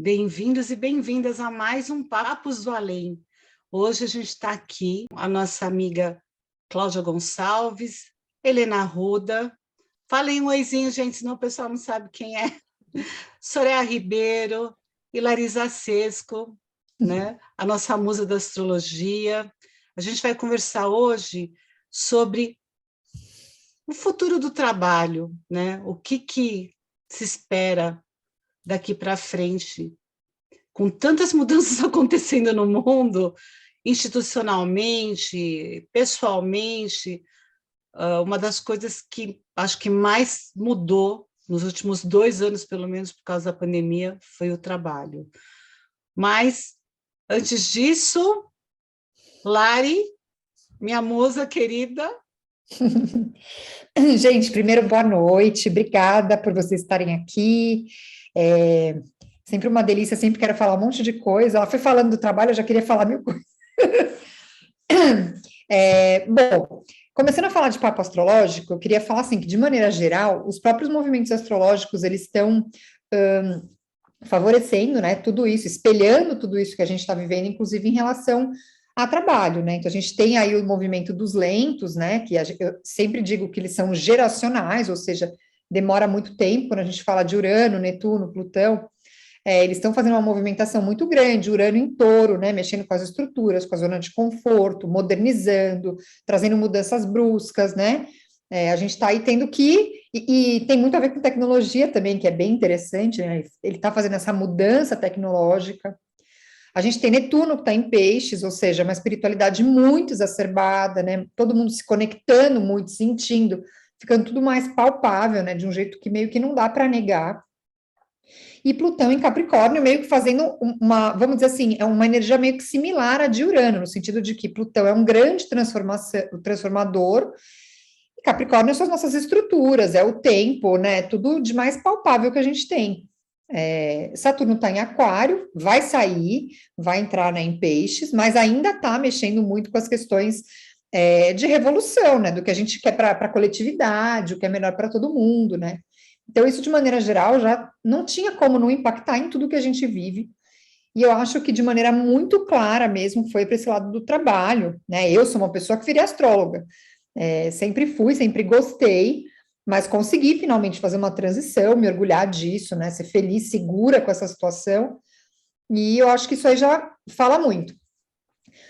Bem-vindos e bem-vindas a mais um Papos do Além. Hoje a gente está aqui, a nossa amiga Cláudia Gonçalves, Helena Arruda. Falem um oizinho, gente, senão o pessoal não sabe quem é. Soraya Ribeiro e Larisa Sesco, né? A nossa musa da astrologia. A gente vai conversar hoje sobre o futuro do trabalho, né? O que se espera daqui para frente, com tantas mudanças acontecendo no mundo, institucionalmente, pessoalmente. Uma das coisas que acho que mais mudou nos últimos 2 anos, pelo menos por causa da pandemia, foi o trabalho. Mas, antes disso, Lari, minha musa querida. Gente, primeiro, boa noite, obrigada por vocês estarem aqui. Sempre uma delícia, sempre quero falar um monte de coisa. Ela foi falando do trabalho, eu já queria falar mil coisas. Bom, começando a falar de papo astrológico, eu queria falar assim, que de maneira geral, os próprios movimentos astrológicos, eles estão favorecendo, né, tudo isso, espelhando tudo isso que a gente está vivendo, inclusive em relação a trabalho, né? Então a gente tem aí o movimento dos lentos, né? Que eu sempre digo que eles são geracionais, ou seja, demora muito tempo quando a gente fala de Urano, Netuno, Plutão. Eles estão fazendo uma movimentação muito grande, Urano em Touro, né? Mexendo com as estruturas, com a zona de conforto, modernizando, trazendo mudanças bruscas, né? A gente está aí tendo que, e tem muito a ver com tecnologia também, que é bem interessante, né? Ele está fazendo essa mudança tecnológica. A gente tem Netuno que está em peixes, ou seja, uma espiritualidade muito exacerbada, né? Todo mundo se conectando muito, sentindo, ficando tudo mais palpável, né? De um jeito que meio que não dá para negar. E Plutão em Capricórnio meio que fazendo vamos dizer assim, é uma energia meio que similar à de Urano, no sentido de que Plutão é um grande transformador, e Capricórnio são as nossas estruturas, é o tempo, né? Tudo de mais palpável que a gente tem. Saturno está em Aquário, vai sair, vai entrar, né, em Peixes, mas ainda está mexendo muito com as questões de revolução, né, do que a gente quer para a coletividade, o que é melhor para todo mundo, né. Então, isso, de maneira geral, já não tinha como não impactar em tudo que a gente vive, e eu acho que, de maneira muito clara mesmo, foi para esse lado do trabalho, né. Eu sou uma pessoa que virei astróloga, sempre fui, sempre gostei, mas consegui finalmente fazer uma transição, me orgulhar disso, né? Ser feliz, segura com essa situação, e eu acho que isso aí já fala muito.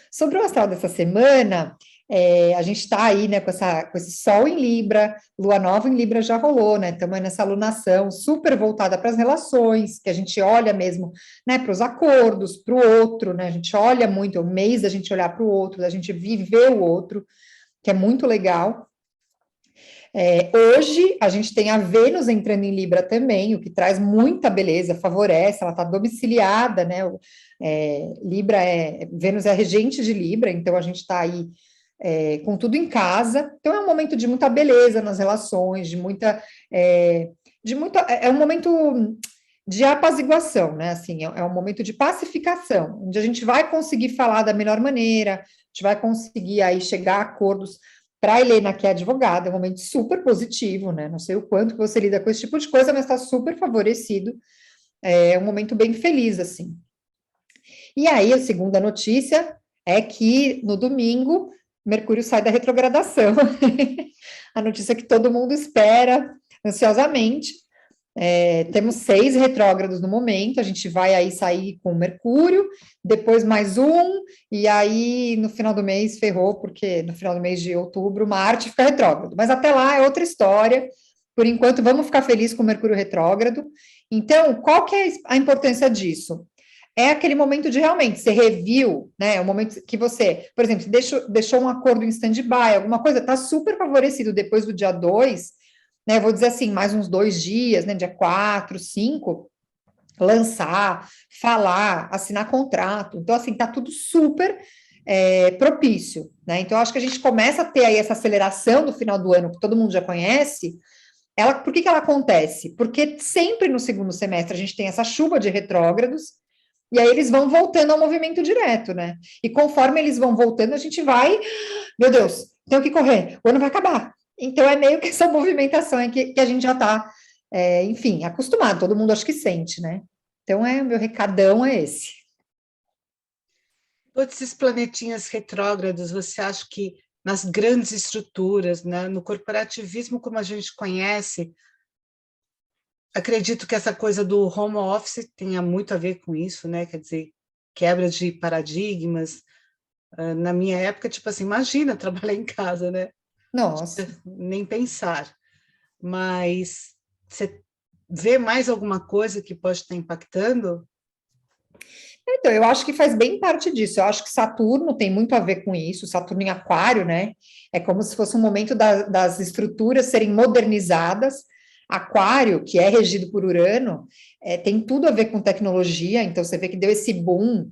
Sobre o astral dessa semana, a gente está aí, né, com esse Sol em Libra, Lua Nova em Libra já rolou, né? Estamos nessa alunação super voltada para as relações, que a gente olha mesmo, né, para os acordos, para o outro, né? A gente olha muito, é o mês da gente olhar para o outro, da gente viver o outro, que é muito legal. Hoje a gente tem a Vênus entrando em Libra também, o que traz muita beleza, favorece, ela está domiciliada, né? Vênus é a regente de Libra, então a gente está aí com tudo em casa. Então é um momento de muita beleza nas relações, é um momento de apaziguação, né? Assim, é um momento de pacificação, onde a gente vai conseguir falar da melhor maneira, a gente vai conseguir aí chegar a acordos. Para a Helena, que é advogada, é um momento super positivo, né? Não sei o quanto que você lida com esse tipo de coisa, mas está super favorecido. É um momento bem feliz, assim. E aí, a segunda notícia é que no domingo, Mercúrio sai da retrogradação. A notícia que todo mundo espera ansiosamente. Temos 6 retrógrados no momento, a gente vai aí sair com Mercúrio, depois mais um, e aí no final do mês ferrou, porque no final do mês de outubro Marte fica retrógrado, mas até lá é outra história. Por enquanto vamos ficar felizes com o Mercúrio retrógrado. Então, qual que é a importância disso? É aquele momento de realmente, você reviu, né, o momento que você, por exemplo, deixou um acordo em stand-by, alguma coisa, está super favorecido depois do dia 2, né, vou dizer assim, mais uns 2 dias, né, dia 4, 5, lançar, falar, assinar contrato. Então, assim, tá tudo super propício, né? Então, eu acho que a gente começa a ter aí essa aceleração do final do ano, que todo mundo já conhece. Por que ela acontece? Porque sempre no segundo semestre a gente tem essa chuva de retrógrados, e aí eles vão voltando ao movimento direto, né? E conforme eles vão voltando, a gente vai, meu Deus, tenho que correr, o ano vai acabar. Então é meio que essa movimentação que a gente já está, enfim, acostumado, todo mundo acho que sente, né? Então, o meu recadão é esse. Todos esses planetinhas retrógrados, você acha que nas grandes estruturas, né, no corporativismo como a gente conhece, acredito que essa coisa do home office tenha muito a ver com isso, né? Quer dizer, quebra de paradigmas. Na minha época, tipo assim, imagina trabalhar em casa, né? Nossa. Nem pensar. Mas você vê mais alguma coisa que pode estar impactando? Então, eu acho que faz bem parte disso. Eu acho que Saturno tem muito a ver com isso, Saturno em Aquário, né? É como se fosse um momento das estruturas serem modernizadas. Aquário, que é regido por Urano, tem tudo a ver com tecnologia, então você vê que deu esse boom.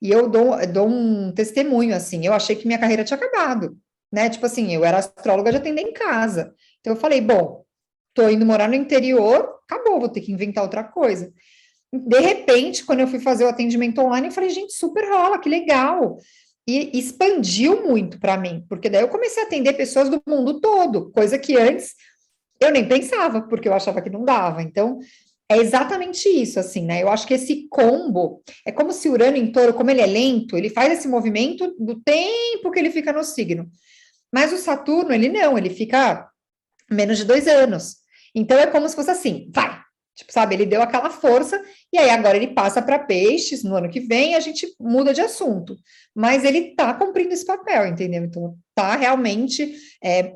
E eu dou um testemunho, assim, eu achei que minha carreira tinha acabado, né? Tipo assim, eu era astróloga de atender em casa. Então eu falei, bom, tô indo morar no interior, acabou, vou ter que inventar outra coisa. De repente, quando eu fui fazer o atendimento online, eu falei, gente, super rola, que legal. E expandiu muito para mim, porque daí eu comecei a atender pessoas do mundo todo, coisa que antes eu nem pensava, porque eu achava que não dava. Então, é exatamente isso, assim, né? Eu acho que esse combo é como se Urano em Touro, como ele é lento, ele faz esse movimento do tempo que ele fica no signo. Mas o Saturno, ele não, ele fica menos de 2 anos. Então é como se fosse assim, vai. Tipo, sabe, ele deu aquela força, e aí agora ele passa para peixes, no ano que vem a gente muda de assunto. Mas ele está cumprindo esse papel, entendeu? Então, está realmente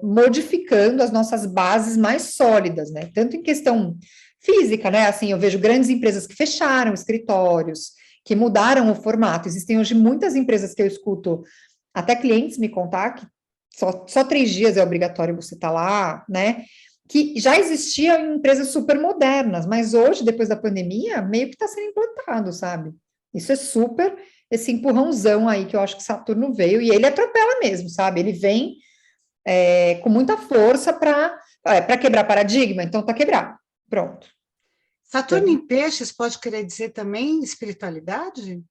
modificando as nossas bases mais sólidas, né? Tanto em questão física, né? Assim, eu vejo grandes empresas que fecharam escritórios, que mudaram o formato. Existem hoje muitas empresas que eu escuto, até clientes me contar que só 3 dias é obrigatório você estar lá, né? Que já existiam em empresas super modernas, mas hoje, depois da pandemia, meio que está sendo implantado, sabe? Isso é super esse empurrãozão aí que eu acho que Saturno veio, e ele atropela mesmo, sabe? Ele vem com muita força para quebrar paradigma, então tá quebrado. Pronto. Saturno Então, em peixes pode querer dizer também espiritualidade?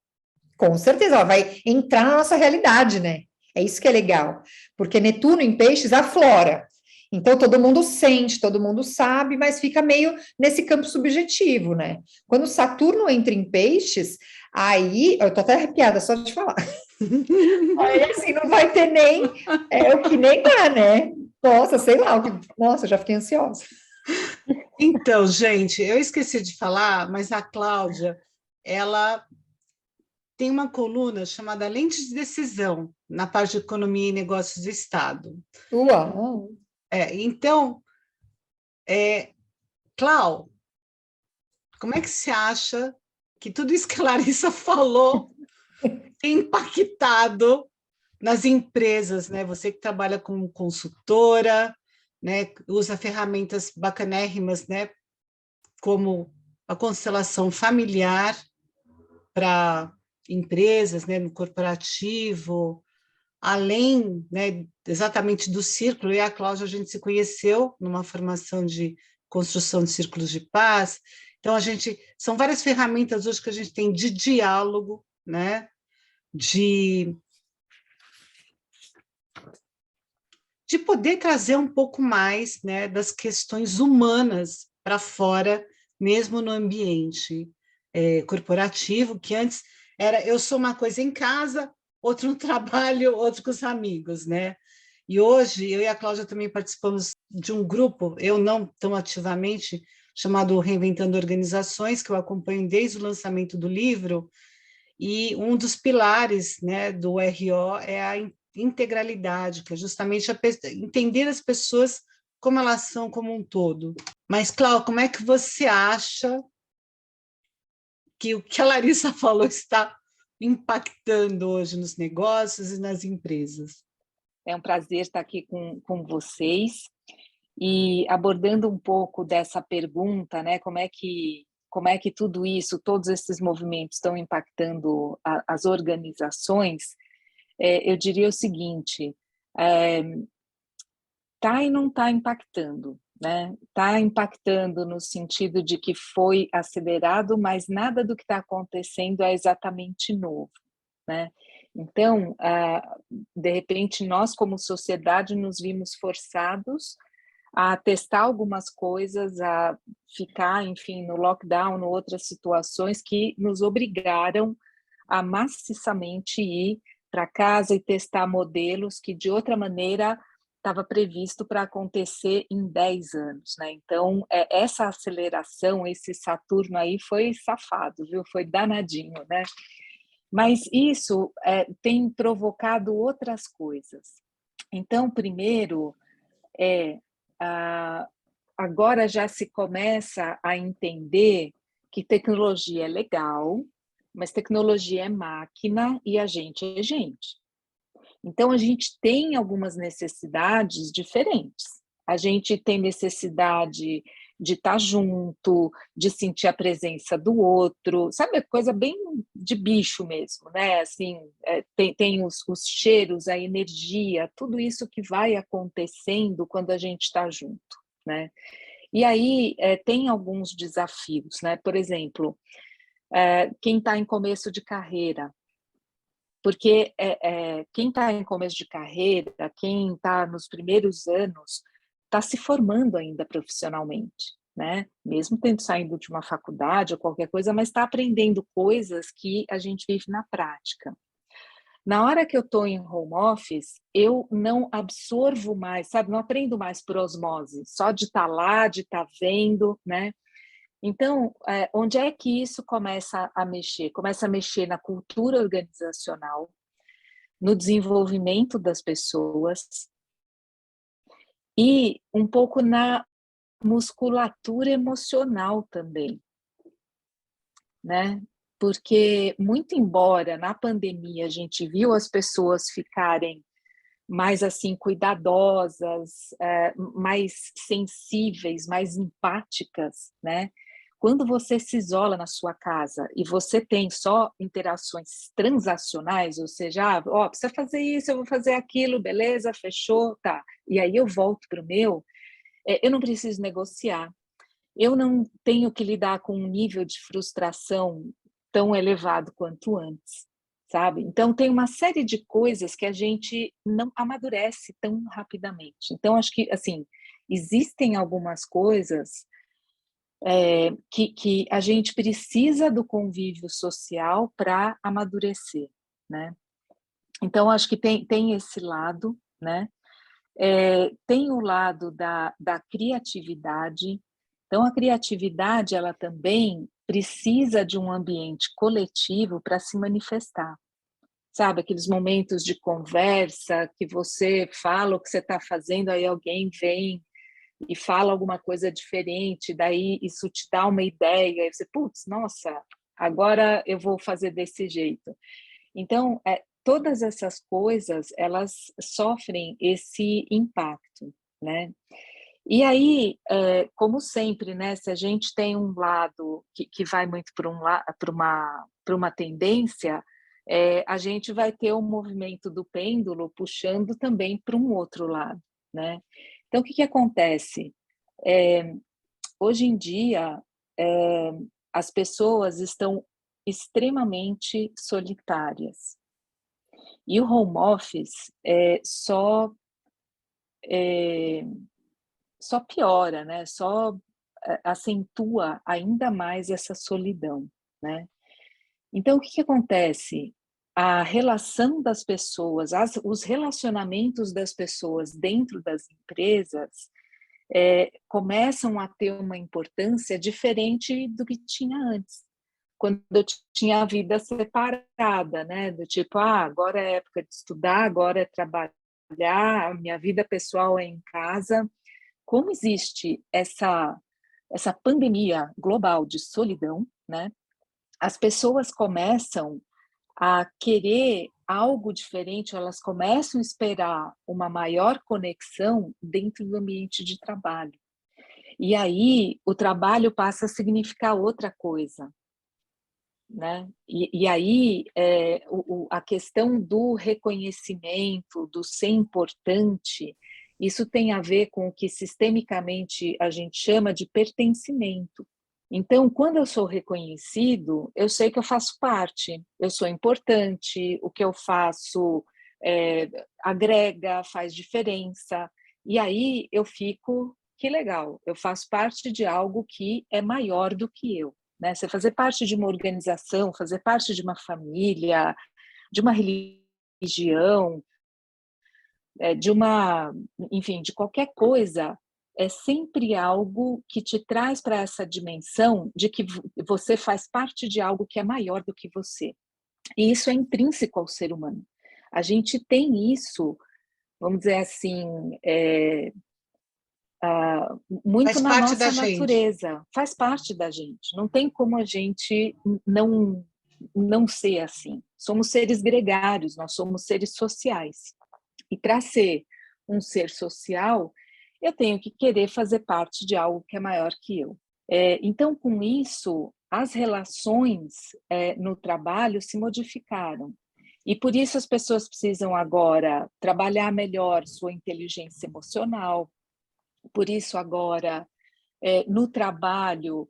com certeza, ela vai entrar na nossa realidade, né? É isso que é legal, porque Netuno em peixes aflora. Então, todo mundo sente, todo mundo sabe, mas fica meio nesse campo subjetivo, né? Quando Saturno entra em peixes, aí, eu tô até arrepiada só de falar. Aí, assim, não vai ter nem o que nem dá, né? Nossa, sei lá, nossa, já fiquei ansiosa. Então, gente, eu esqueci de falar, mas a Cláudia, ela tem uma coluna chamada Lente de Decisão, na parte de Economia e Negócios do Estado. Uau! Então, Clau, como é que você acha que tudo isso que a Larissa falou tem impactado nas empresas, né? Você que trabalha como consultora, né? Usa ferramentas bacanérrimas, né? Como a constelação familiar para empresas, né? No corporativo, além, né? Exatamente do círculo. E a Cláudia, a gente se conheceu numa formação de construção de círculos de paz. Então, são várias ferramentas hoje que a gente tem de diálogo, né? De poder trazer um pouco mais, né, das questões humanas para fora, mesmo no ambiente corporativo, que antes era eu sou uma coisa em casa, outro no trabalho, outro com os amigos, né? E hoje eu e a Cláudia também participamos de um grupo, eu não tão ativamente, chamado Reinventando Organizações, que eu acompanho desde o lançamento do livro, e um dos pilares, né, do RO é a integralidade, que é justamente entender as pessoas como elas são como um todo. Mas, Cláudia, como é que você acha que o que a Larissa falou está impactando hoje nos negócios e nas empresas? É um prazer estar aqui com vocês e abordando um pouco dessa pergunta, né? Como é que tudo isso, todos esses movimentos estão impactando as organizações? Eu diria o seguinte: tá e não está impactando, né? Está impactando no sentido de que foi acelerado, mas nada do que está acontecendo é exatamente novo, né? Então, de repente, nós como sociedade nos vimos forçados a testar algumas coisas, a ficar, enfim, no lockdown, em outras situações que nos obrigaram a maciçamente ir para casa e testar modelos que, de outra maneira, estava previsto para acontecer em 10 anos, né? Então, essa aceleração, esse Saturno aí foi safado, viu? Foi danadinho, né? Mas isso tem provocado outras coisas. Então, primeiro, agora já se começa a entender que tecnologia é legal, mas tecnologia é máquina e a gente é gente. Então, a gente tem algumas necessidades diferentes. A gente tem necessidade de estar junto, de sentir a presença do outro, sabe, coisa bem de bicho mesmo, né? Assim, tem os cheiros, a energia, tudo isso que vai acontecendo quando a gente está junto, né? E aí tem alguns desafios, né? Por exemplo, quem está em começo de carreira, porque quem está em começo de carreira, quem está nos primeiros anos, está se formando ainda profissionalmente, né? Mesmo tendo saído de uma faculdade ou qualquer coisa, mas está aprendendo coisas que a gente vive na prática. Na hora que eu estou em home office, eu não absorvo mais, sabe? Não aprendo mais por osmose, só de estar lá, de estar vendo, né? Então, onde é que isso começa a mexer? Começa a mexer na cultura organizacional, no desenvolvimento das pessoas e um pouco na musculatura emocional também, né? Porque, muito embora na pandemia a gente viu as pessoas ficarem mais assim cuidadosas, mais sensíveis, mais empáticas, né? Quando você se isola na sua casa e você tem só interações transacionais, ou seja, precisa fazer isso, eu vou fazer aquilo, beleza, fechou, tá. E aí eu volto para o meu, eu não preciso negociar, eu não tenho que lidar com um nível de frustração tão elevado quanto antes, sabe? Então, tem uma série de coisas que a gente não amadurece tão rapidamente. Então, acho que, assim, existem algumas coisas que a gente precisa do convívio social para amadurecer, né? Então, acho que tem esse lado, né? Tem o lado da criatividade. Então, a criatividade, ela também precisa de um ambiente coletivo para se manifestar. Sabe, aqueles momentos de conversa que você fala o que você está fazendo, aí alguém vem e fala alguma coisa diferente, daí isso te dá uma ideia, e você, putz, nossa, agora eu vou fazer desse jeito. Então, todas essas coisas, elas sofrem esse impacto, né? E aí, como sempre, né, se a gente tem um lado que vai muito para uma tendência, a gente vai ter o movimento do pêndulo puxando também para um outro lado, né? Então, o que acontece? Hoje em dia, as pessoas estão extremamente solitárias. E o home office só piora, né? Só acentua ainda mais essa solidão, né? Então, o que acontece? A relação das pessoas, os relacionamentos das pessoas dentro das empresas começam a ter uma importância diferente do que tinha antes. Quando eu tinha a vida separada, né? Do tipo, agora é época de estudar, agora é trabalhar, a minha vida pessoal é em casa. Como existe essa pandemia global de solidão, né? As pessoas começam a querer algo diferente, elas começam a esperar uma maior conexão dentro do ambiente de trabalho. E aí o trabalho passa a significar outra coisa, né? E aí a questão do reconhecimento, do ser importante, isso tem a ver com o que sistemicamente a gente chama de pertencimento. Então, quando eu sou reconhecido, eu sei que eu faço parte, eu sou importante, o que eu faço agrega, faz diferença, e aí eu fico que legal, eu faço parte de algo que é maior do que eu, né? Você fazer parte de uma organização, fazer parte de uma família, de uma religião, de uma, enfim, de qualquer coisa, é sempre algo que te traz para essa dimensão de que você faz parte de algo que é maior do que você. E isso é intrínseco ao ser humano. A gente tem isso, vamos dizer assim, muito Faz na parte da nossa gente. natureza, faz parte da gente. Não tem como a gente não ser assim. Somos seres gregários, nós somos seres sociais. E para ser um ser social, eu tenho que querer fazer parte de algo que é maior que eu. Então, com isso, as relações no trabalho se modificaram. E por isso as pessoas precisam agora trabalhar melhor sua inteligência emocional. Por isso agora, no trabalho,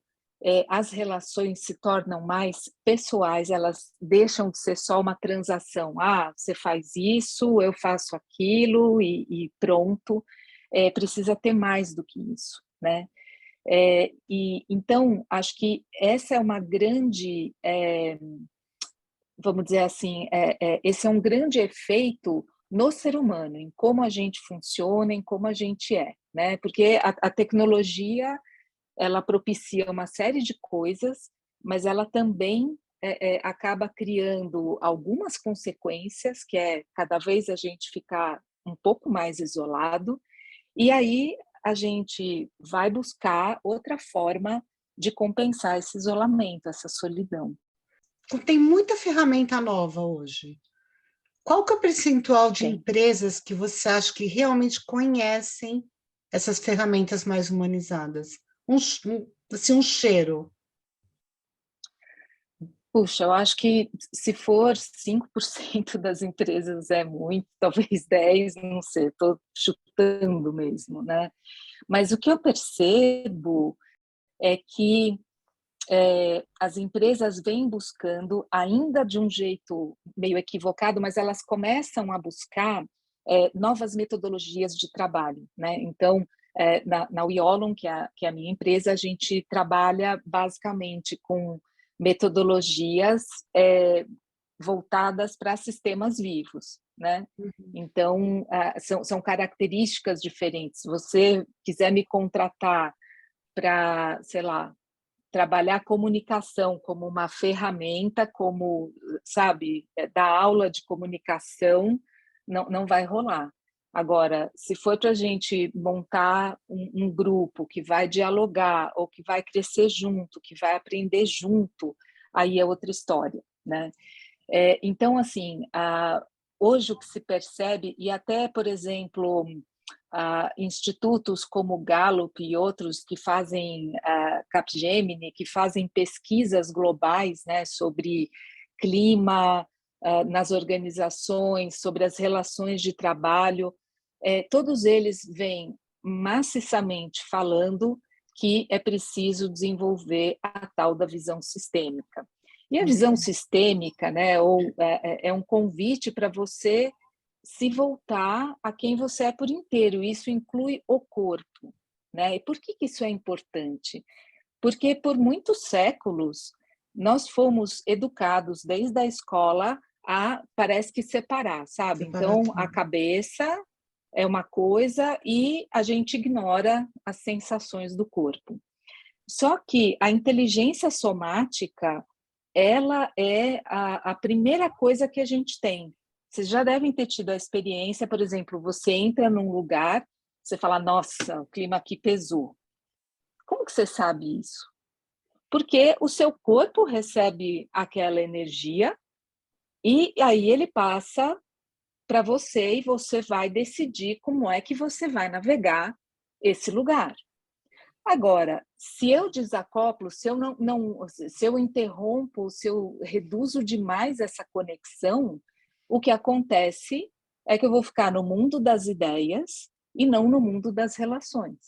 as relações se tornam mais pessoais, elas deixam de ser só uma transação. Ah, você faz isso, eu faço aquilo e pronto. Precisa ter mais do que isso, né? E então acho que essa é uma grande, vamos dizer assim, esse é um grande efeito no ser humano, em como a gente funciona, em como a gente é, né? Porque a tecnologia ela propicia uma série de coisas, mas ela também acaba criando algumas consequências, que é cada vez a gente ficar um pouco mais isolado, e aí a gente vai buscar outra forma de compensar esse isolamento, essa solidão. Tem muita ferramenta nova hoje. Qual que é o percentual de Tem. empresas que você acha que realmente conhecem essas ferramentas mais humanizadas? Assim, um cheiro. Puxa, eu acho que se for 5% das empresas é muito, talvez 10, não sei, estou chutando mesmo, né? Mas o que eu percebo é que as empresas vêm buscando, ainda de um jeito meio equivocado, mas elas começam a buscar novas metodologias de trabalho, né? Então, na Wiolon, que é a minha empresa, a gente trabalha basicamente com metodologias voltadas para sistemas vivos, né? Então, são características diferentes. Se você quiser me contratar para, sei lá, trabalhar comunicação como uma ferramenta, como, sabe, dar aula de comunicação, não vai rolar. Agora, se for para a gente montar um grupo que vai dialogar ou que vai crescer junto, que vai aprender junto, aí é outra história, né? Então, assim, hoje o que se percebe, e até, por exemplo, institutos como o Gallup e outros que fazem, Capgemini, que fazem pesquisas globais, né, sobre clima nas organizações, sobre as relações de trabalho, todos eles vêm maciçamente falando que é preciso desenvolver a tal da visão sistêmica. E a visão sistêmica, né, é um convite para você se voltar a quem você é por inteiro. Isso inclui o corpo, né? E por que isso é importante? Porque por muitos séculos nós fomos educados desde a escola a parece que separar, sabe? Separar Então a tudo. cabeça é uma coisa e a gente ignora as sensações do corpo. Só que a inteligência somática, ela é a primeira coisa que a gente tem. Vocês já devem ter tido a experiência, por exemplo, você entra num lugar, você fala, nossa, o clima aqui pesou. Como que você sabe isso? Porque o seu corpo recebe aquela energia e aí ele passa para você e você vai decidir como é que você vai navegar esse lugar. Agora, se eu desacoplo, se eu se eu interrompo, se eu reduzo demais essa conexão, o que acontece é que eu vou ficar no mundo das ideias e não no mundo das relações.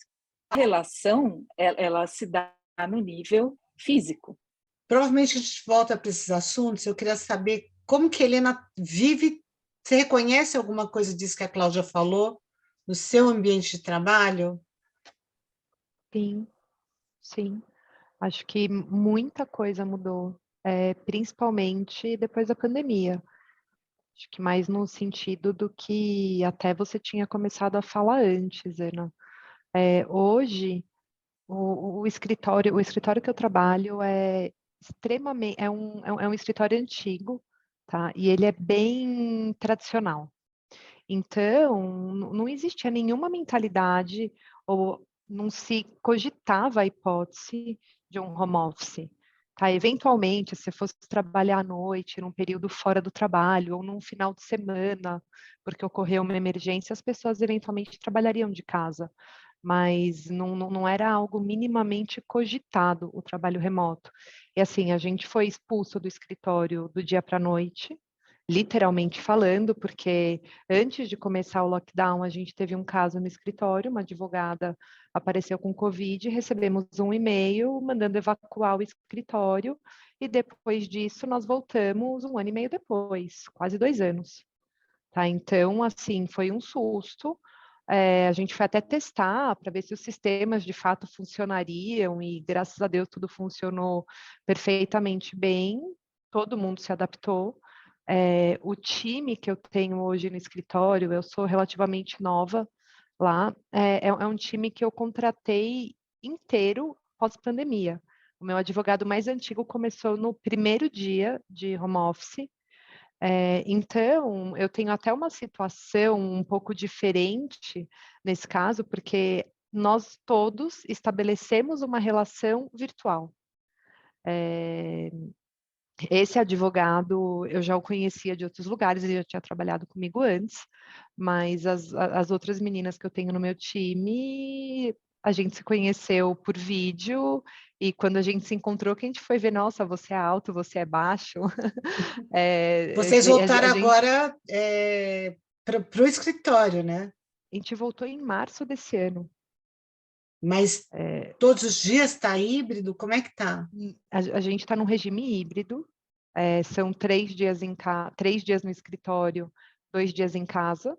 A relação, ela se dá no nível físico. Provavelmente a gente volta para esses assuntos. Eu queria saber como que a Helena vive. Você reconhece alguma coisa disso que a Cláudia falou no seu ambiente de trabalho? Sim, sim. Acho que muita coisa mudou, principalmente depois da pandemia. Acho que mais no sentido do que até você tinha começado a falar antes, Ana. Hoje, o escritório que eu trabalho é extremamente, é um escritório antigo, tá? E ele é bem tradicional. Então, não existia nenhuma mentalidade ou não se cogitava a hipótese de um home office. Tá? Eventualmente, se fosse trabalhar à noite, num período fora do trabalho, ou num final de semana, porque ocorreu uma emergência, as pessoas eventualmente trabalhariam de casa. Mas não era algo minimamente cogitado o trabalho remoto. E assim, a gente foi expulso do escritório do dia para a noite, literalmente falando, porque antes de começar o lockdown, a gente teve um caso no escritório, uma advogada apareceu com Covid, recebemos um e-mail mandando evacuar o escritório, e depois disso nós voltamos 1 ano e meio depois, quase 2 anos. Tá? Então, assim, foi um susto. A gente foi até testar para ver se os sistemas de fato funcionariam, e graças a Deus tudo funcionou perfeitamente bem, todo mundo se adaptou. O time que eu tenho hoje no escritório, eu sou relativamente nova lá, é um time que eu contratei inteiro pós-pandemia. O meu advogado mais antigo começou no primeiro dia de home office. Então, eu tenho até uma situação um pouco diferente nesse caso, porque nós todos estabelecemos uma relação virtual. Esse advogado, eu já o conhecia de outros lugares, ele já tinha trabalhado comigo antes, mas as outras meninas que eu tenho no meu time, a gente se conheceu por vídeo, e quando a gente se encontrou, que a gente foi ver, nossa, você é alto, você é baixo. Vocês voltaram agora para o escritório, né? A gente voltou em março desse ano. Mas todos os dias está híbrido? Como é que está? A gente está num regime híbrido. São 3 dias 3 dias no escritório, 2 dias em casa.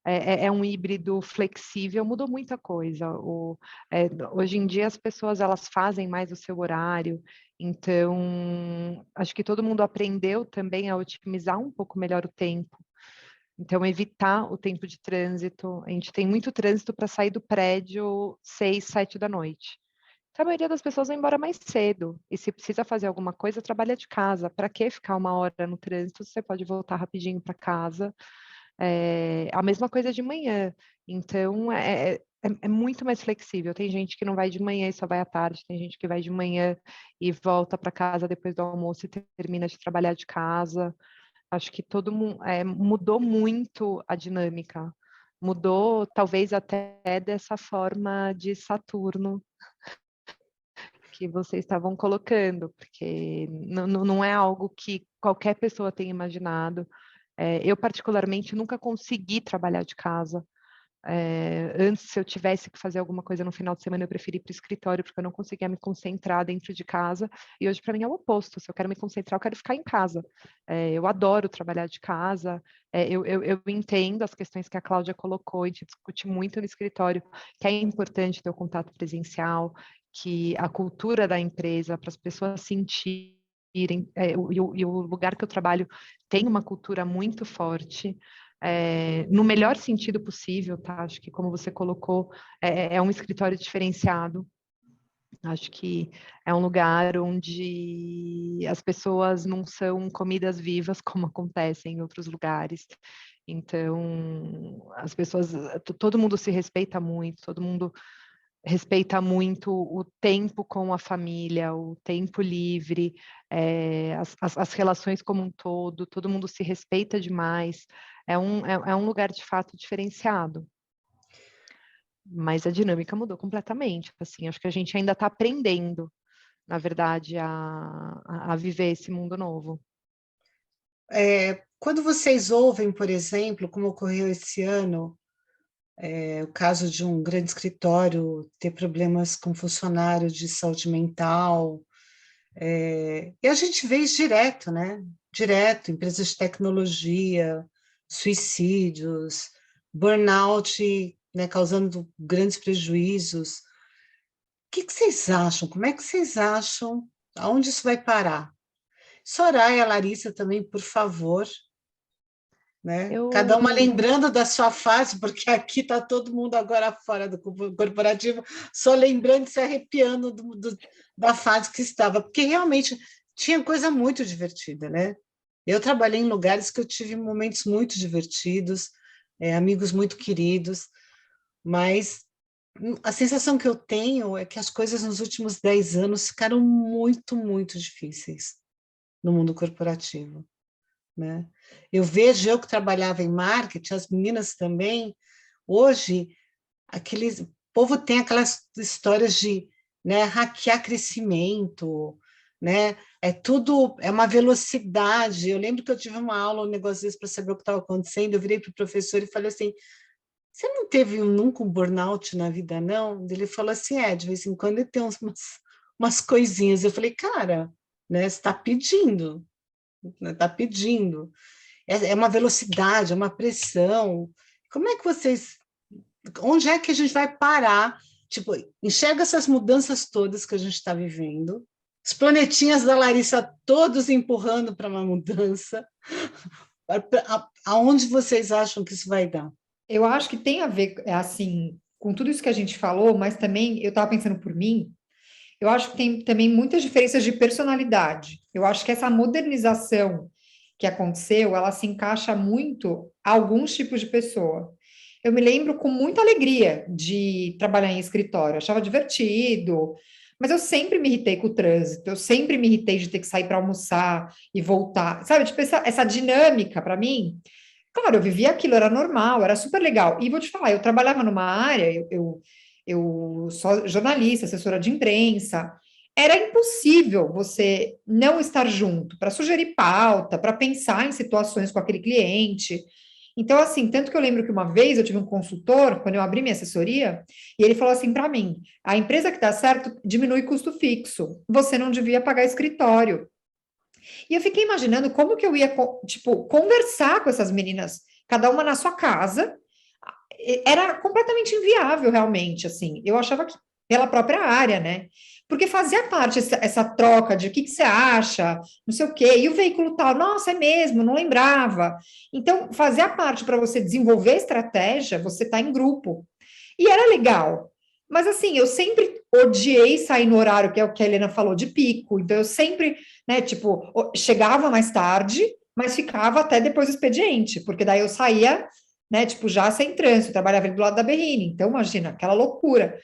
É um híbrido flexível, mudou muita coisa. Hoje em dia as pessoas elas fazem mais o seu horário, então acho que todo mundo aprendeu também a otimizar um pouco melhor o tempo. Então, evitar o tempo de trânsito. A gente tem muito trânsito para sair do prédio 6, 7 da noite. Então, a maioria das pessoas vai embora mais cedo. E se precisa fazer alguma coisa, trabalha de casa. Para que ficar 1 hora no trânsito? Você pode voltar rapidinho para casa. A mesma coisa de manhã. Então, é muito mais flexível. Tem gente que não vai de manhã e só vai à tarde. Tem gente que vai de manhã e volta para casa depois do almoço e termina de trabalhar de casa. Acho que todo mundo mudou muito a dinâmica. Mudou, talvez, até dessa forma de Saturno que vocês estavam colocando, porque não é algo que qualquer pessoa tenha imaginado. Eu, particularmente, nunca consegui trabalhar de casa. Antes, se eu tivesse que fazer alguma coisa no final de semana, eu preferia ir para o escritório, porque eu não conseguia me concentrar dentro de casa. E hoje, para mim, é o oposto. Se eu quero me concentrar, eu quero ficar em casa. Eu adoro trabalhar de casa. Eu entendo as questões que a Cláudia colocou, a gente discute muito no escritório, que é importante ter o contato presencial, que a cultura da empresa, para as pessoas sentirem, e o lugar que eu trabalho tem uma cultura muito forte. No melhor sentido possível, tá? Acho que, como você colocou, é um escritório diferenciado. Acho que é um lugar onde as pessoas não são comidas vivas, como acontece em outros lugares. Então, as pessoas, todo mundo se respeita muito, todo mundo respeita muito o tempo com a família, o tempo livre, as relações como um todo mundo se respeita demais. É um lugar de fato diferenciado. Mas a dinâmica mudou completamente. Assim, acho que a gente ainda está aprendendo, na verdade, a viver esse mundo novo. Quando vocês ouvem, por exemplo, como ocorreu esse ano, o caso de um grande escritório ter problemas com funcionários de saúde mental, e a gente vê isso direto, né? Direto, empresas de tecnologia, suicídios, burnout, né, causando grandes prejuízos. que vocês acham? Como é que vocês acham? Aonde isso vai parar? Soraya, Larissa também, por favor, né? Cada uma Eu, lembrando da sua fase, porque aqui está todo mundo agora fora do corporativo, só lembrando, se arrepiando da fase que estava, porque realmente tinha coisa muito divertida, né? Eu trabalhei em lugares que eu tive momentos muito divertidos, amigos muito queridos, mas a sensação que eu tenho é que as coisas nos últimos 10 anos ficaram muito, muito difíceis no mundo corporativo, né? Eu que trabalhava em marketing, as meninas também, hoje, o povo tem aquelas histórias de, né, hackear crescimento, né? É uma velocidade. Eu lembro que eu tive uma aula, um negócio desse para saber o que estava acontecendo, eu virei para o professor e falei assim, você não teve nunca um burnout na vida, não? Ele falou assim, de vez em quando ele tem umas coisinhas. Eu falei, cara, né, você está pedindo, né, está pedindo. É uma velocidade, é uma pressão. Como é que vocês... Onde é que a gente vai parar? Tipo, enxerga essas mudanças todas que a gente está vivendo, os planetinhas da Larissa todos empurrando para uma mudança. Aonde vocês acham que isso vai dar? Eu acho que tem a ver, assim, com tudo isso que a gente falou, mas também eu estava pensando por mim, eu acho que tem também muitas diferenças de personalidade. Eu acho que essa modernização que aconteceu, ela se encaixa muito a alguns tipos de pessoa. Eu me lembro com muita alegria de trabalhar em escritório, eu achava divertido, mas eu sempre me irritei com o trânsito, eu sempre me irritei de ter que sair para almoçar e voltar, sabe? Tipo, essa dinâmica, para mim, claro, eu vivia aquilo, era normal, era super legal. E vou te falar, eu trabalhava numa área, eu sou jornalista, assessora de imprensa, era impossível você não estar junto para sugerir pauta, para pensar em situações com aquele cliente. Então, assim, tanto que eu lembro que uma vez eu tive um consultor, quando eu abri minha assessoria, e ele falou assim para mim: a empresa que dá certo diminui custo fixo, você não devia pagar escritório. E eu fiquei imaginando como que eu ia, tipo, conversar com essas meninas, cada uma na sua casa. Era completamente inviável, realmente, assim. Eu achava que pela própria área, né? Porque fazia parte essa troca de o que você acha, não sei o quê, e o veículo tal, nossa, é mesmo, não lembrava. Então, fazia parte para você desenvolver estratégia, você tá em grupo. E era legal. Mas assim, eu sempre odiei sair no horário que é o que a Helena falou de pico. Então eu sempre, né, tipo, chegava mais tarde, mas ficava até depois do expediente, porque daí eu saía, né, tipo, já sem trânsito, eu trabalhava ali do lado da Berrine. Então, imagina, aquela loucura.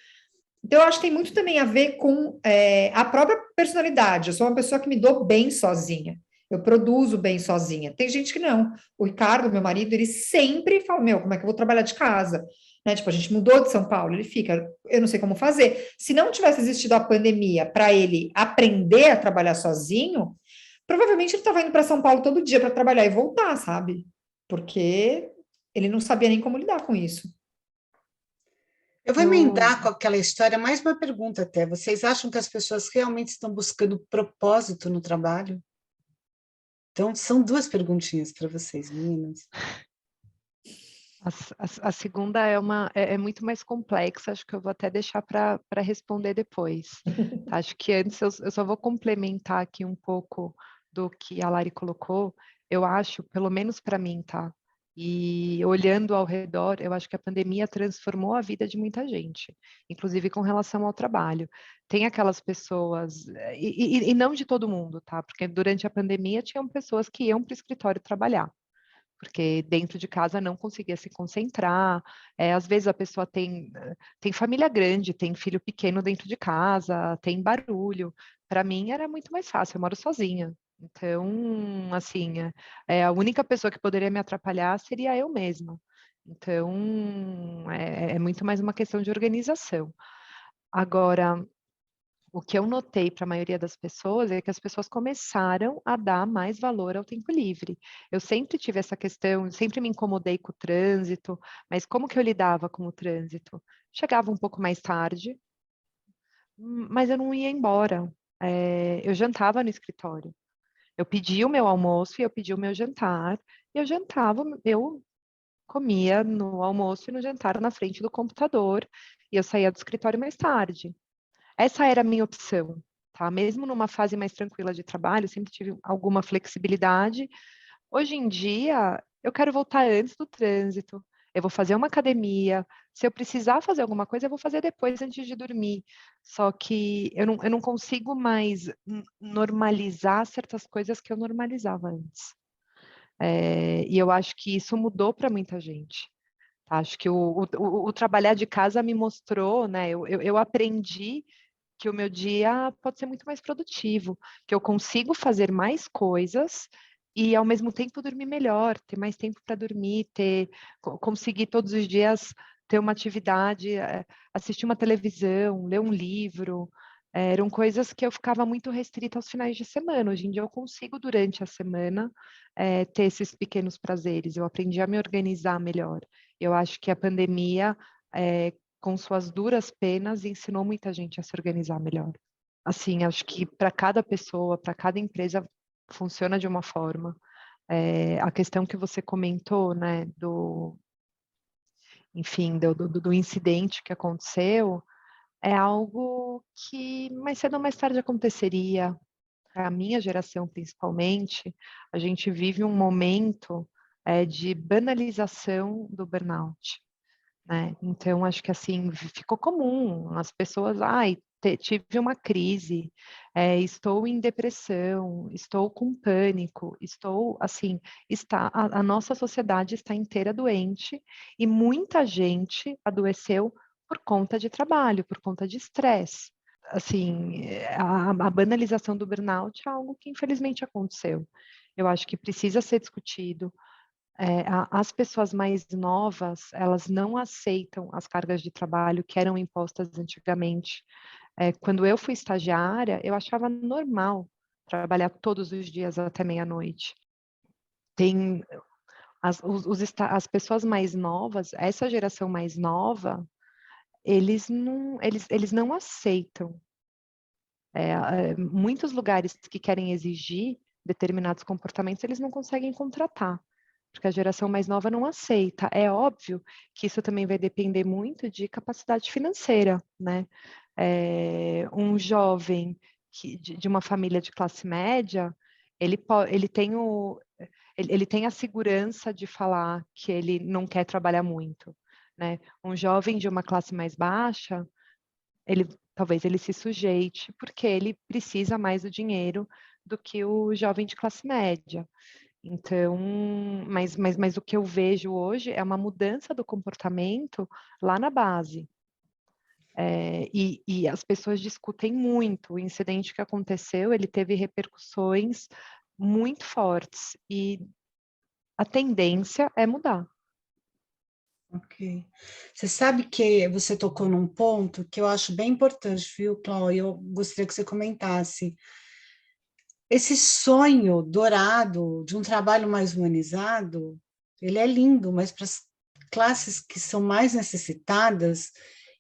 Então, eu acho que tem muito também a ver com a própria personalidade. Eu sou uma pessoa que me dou bem sozinha. Eu produzo bem sozinha. Tem gente que não. O Ricardo, meu marido, ele sempre fala: Meu, como é que eu vou trabalhar de casa? Né? Tipo, a gente mudou de São Paulo. Ele fica: Eu não sei como fazer. Se não tivesse existido a pandemia para ele aprender a trabalhar sozinho, provavelmente ele estava indo para São Paulo todo dia para trabalhar e voltar, sabe? Porque ele não sabia nem como lidar com isso. Eu vou eu, emendar com aquela história, mais uma pergunta até. Vocês acham que as pessoas realmente estão buscando propósito no trabalho? Então, são duas perguntinhas para vocês, meninas. a segunda é muito mais complexa, acho que eu vou até deixar para responder depois. Tá? Acho que antes eu só vou complementar aqui um pouco do que a Lari colocou. Eu acho, pelo menos para mim, tá? E olhando ao redor, eu acho que a pandemia transformou a vida de muita gente, inclusive com relação ao trabalho. Tem aquelas pessoas, e não de todo mundo, tá? Porque durante a pandemia tinham pessoas que iam para o escritório trabalhar, porque dentro de casa não conseguia se concentrar. Às vezes a pessoa tem família grande, tem filho pequeno dentro de casa, tem barulho. Para mim era muito mais fácil, eu moro sozinha. Então, assim, a única pessoa que poderia me atrapalhar seria eu mesma. Então, é muito mais uma questão de organização. Agora, o que eu notei para a maioria das pessoas é que as pessoas começaram a dar mais valor ao tempo livre. Eu sempre tive essa questão, sempre me incomodei com o trânsito, mas como que eu lidava com o trânsito? Chegava um pouco mais tarde, mas eu não ia embora. Eu jantava no escritório. Eu pedia o meu almoço e eu pedia o meu jantar, e eu jantava, eu comia no almoço e no jantar na frente do computador, e eu saía do escritório mais tarde. Essa era a minha opção, tá? Mesmo numa fase mais tranquila de trabalho, sempre tive alguma flexibilidade. Hoje em dia, eu quero voltar antes do trânsito, eu vou fazer uma academia, se eu precisar fazer alguma coisa, eu vou fazer depois, antes de dormir. Só que eu não consigo mais normalizar certas coisas que eu normalizava antes. E eu acho que isso mudou para muita gente. Tá? Acho que o trabalhar de casa me mostrou, né? Eu aprendi que o meu dia pode ser muito mais produtivo, que eu consigo fazer mais coisas e, ao mesmo tempo, dormir melhor, ter mais tempo para dormir, conseguir todos os dias ter uma atividade, assistir uma televisão, ler um livro. Eram coisas que eu ficava muito restrita aos finais de semana. Hoje em dia eu consigo, durante a semana, ter esses pequenos prazeres. Eu aprendi a me organizar melhor. Eu acho que a pandemia, com suas duras penas, ensinou muita gente a se organizar melhor. Assim, acho que para cada pessoa, para cada empresa, funciona de uma forma. A questão que você comentou, né, enfim, do incidente que aconteceu, é algo que mais cedo ou mais tarde aconteceria. Para a minha geração, principalmente, a gente vive um momento de banalização do burnout. Né? Então, acho que assim, ficou comum, as pessoas, tive uma crise, estou em depressão, estou com pânico, estou, assim, a nossa sociedade está inteira doente e muita gente adoeceu por conta de trabalho, por conta de estresse. Assim, a banalização do burnout é algo que infelizmente aconteceu. Eu acho que precisa ser discutido. As pessoas mais novas, elas não aceitam as cargas de trabalho que eram impostas antigamente. Quando eu fui estagiária, eu achava normal trabalhar todos os dias até meia-noite. Tem as pessoas mais novas, essa geração mais nova, eles não aceitam. Muitos lugares que querem exigir determinados comportamentos, eles não conseguem contratar, porque a geração mais nova não aceita. É óbvio que isso também vai depender muito de capacidade financeira, né? Um jovem de uma família de classe média, ele tem a segurança de falar que ele não quer trabalhar muito, né? Um jovem de uma classe mais baixa, talvez ele se sujeite, porque ele precisa mais do dinheiro do que o jovem de classe média. Então, mas o que eu vejo hoje é uma mudança do comportamento lá na base. E as pessoas discutem muito. O incidente que aconteceu, ele teve repercussões muito fortes. E a tendência é mudar. Ok. Você sabe que você tocou num ponto que eu acho bem importante, viu, Cláudia? Eu gostaria que você comentasse. Esse sonho dourado de um trabalho mais humanizado, ele é lindo, mas para as classes que são mais necessitadas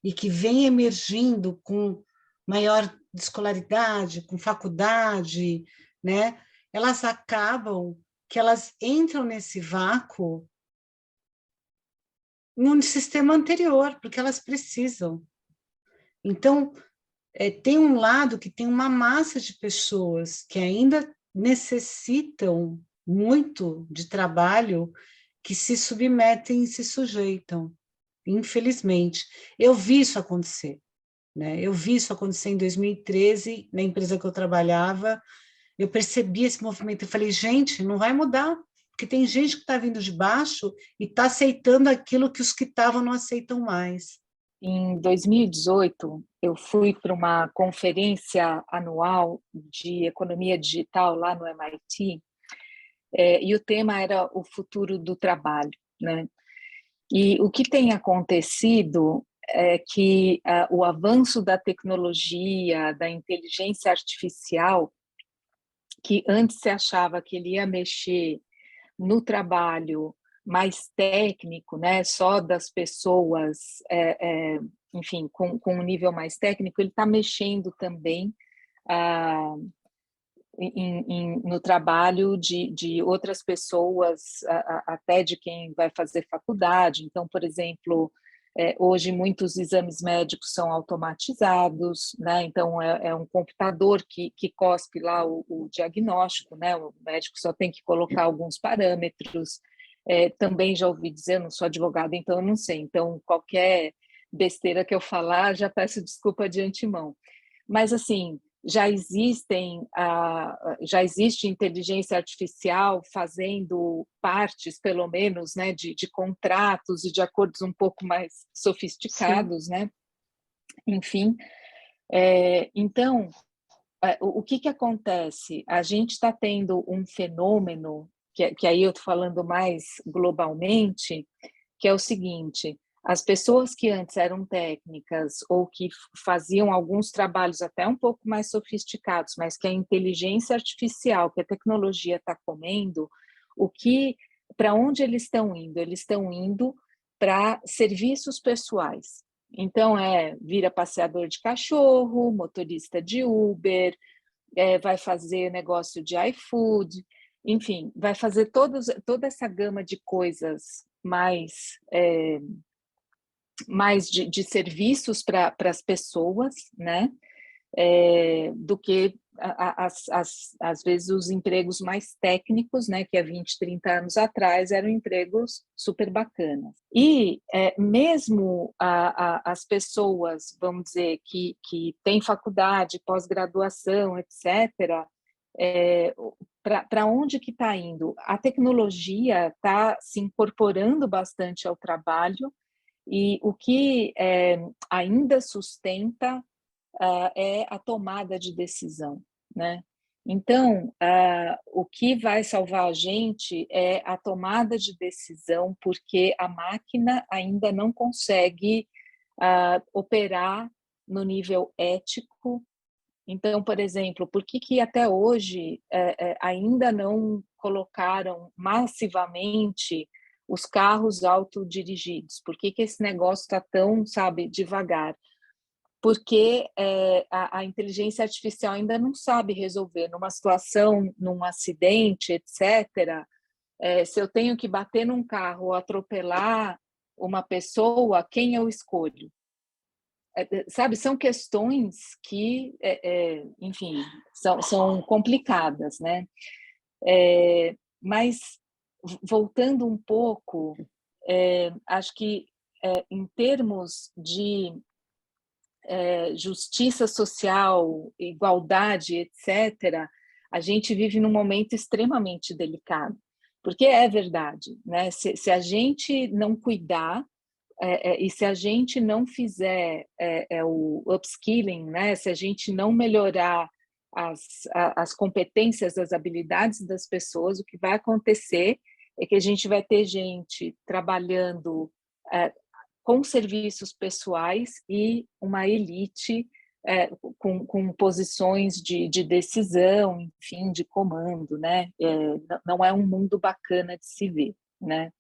e que vêm emergindo com maior escolaridade, com faculdade, né? Elas acabam que elas entram nesse vácuo no sistema anterior, porque elas precisam. Então, tem um lado que tem uma massa de pessoas que ainda necessitam muito de trabalho, que se submetem e se sujeitam, infelizmente. Eu vi isso acontecer, né? Eu vi isso acontecer em 2013, na empresa que eu trabalhava, eu percebi esse movimento e falei, gente, não vai mudar, porque tem gente que está vindo de baixo e está aceitando aquilo que os que estavam não aceitam mais. Em 2018, eu fui para uma conferência anual de economia digital lá no MIT, e o tema era o futuro do trabalho, né? E o que tem acontecido é que o avanço da tecnologia, da inteligência artificial, que antes se achava que ele ia mexer no trabalho mais técnico, né, só das pessoas, enfim, com um nível mais técnico, ele está mexendo também no trabalho de outras pessoas, até de quem vai fazer faculdade. Então, por exemplo, Hoje, muitos exames médicos são automatizados, né? Então, é um computador que cospe lá o diagnóstico, né? O médico só tem que colocar alguns parâmetros. Também já ouvi dizer, eu não sou advogada, então eu não sei. Então, qualquer besteira que eu falar, já peço desculpa de antemão. Mas, assim, já existe inteligência artificial fazendo partes, pelo menos, né, de contratos e de acordos um pouco mais sofisticados, né? Enfim, então, o que acontece? A gente está tendo um fenômeno, que aí eu estou falando mais globalmente, que é o seguinte: as pessoas que antes eram técnicas ou que faziam alguns trabalhos até um pouco mais sofisticados, mas que a inteligência artificial, que a tecnologia está comendo, para onde eles estão indo? Eles estão indo para serviços pessoais. Então, vira passeador de cachorro, motorista de Uber, vai fazer negócio de iFood, enfim, vai fazer toda essa gama de coisas mais de serviços para as pessoas, né? Do que, às vezes, os empregos mais técnicos, né? Que há 20, 30 anos atrás eram empregos super bacanas. E mesmo as pessoas, vamos dizer, que têm faculdade, pós-graduação, etc., para onde que está indo? A tecnologia está se incorporando bastante ao trabalho, e o que ainda sustenta é a tomada de decisão, né? Então, o que vai salvar a gente é a tomada de decisão, porque a máquina ainda não consegue operar no nível ético. Então, por exemplo, por que até hoje ainda não colocaram massivamente os carros autodirigidos? Por que esse negócio está tão, sabe, devagar? Porque a inteligência artificial ainda não sabe resolver numa situação, num acidente, etc. Se eu tenho que bater num carro ou atropelar uma pessoa, quem eu escolho? Sabe, são questões que, enfim, são complicadas, né? Mas, voltando um pouco, acho que em termos de justiça social, igualdade, etc., a gente vive num momento extremamente delicado, porque é verdade, né? Se a gente não cuidar, e se a gente não fizer o upskilling, né? Se a gente não melhorar as competências, as habilidades das pessoas, o que vai acontecer é que a gente vai ter gente trabalhando com serviços pessoais e uma elite com posições de decisão, enfim, de comando, né? Não é um mundo bacana de se ver, né?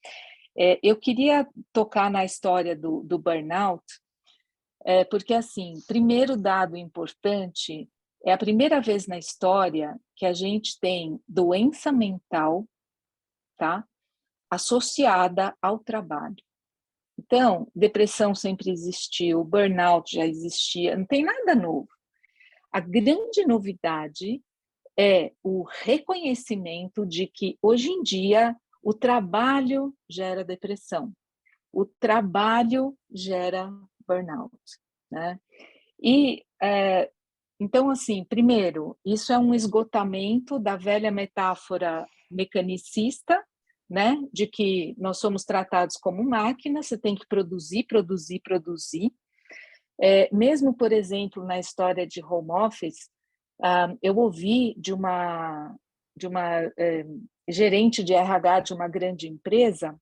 Eu queria tocar na história do burnout, porque, assim, primeiro dado importante, é a primeira vez na história que a gente tem doença mental, tá, associada ao trabalho. Então, depressão sempre existiu, burnout já existia, não tem nada novo. A grande novidade é o reconhecimento de que, hoje em dia, o trabalho gera depressão, o trabalho gera burnout, né? E, então, assim, primeiro, isso é um esgotamento da velha metáfora mecanicista, né? De que nós somos tratados como máquina, você tem que produzir, produzir, produzir. Mesmo, por exemplo, na história de home office, eu ouvi de uma gerente de RH de uma grande empresa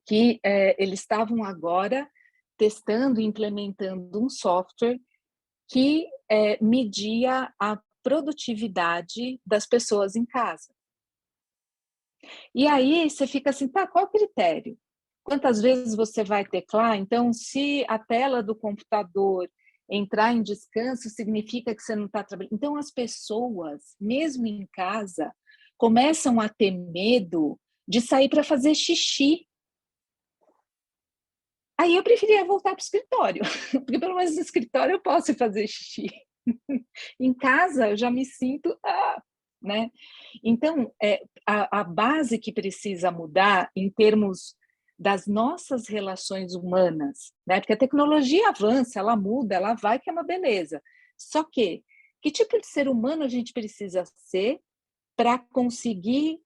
que eles estavam agora testando e implementando um software que media a produtividade das pessoas em casa. E aí você fica assim, tá, qual o critério? Quantas vezes você vai teclar? Então, se a tela do computador entrar em descanso, significa que você não está trabalhando. Então, as pessoas, mesmo em casa, começam a ter medo de sair para fazer xixi. Aí eu preferia voltar para o escritório, porque pelo menos no escritório eu posso fazer xixi. Em casa eu já me sinto, né? Então, a base que precisa mudar em termos das nossas relações humanas, né? Porque a tecnologia avança, ela muda, ela vai, que é uma beleza. Só que tipo de ser humano a gente precisa ser para conseguir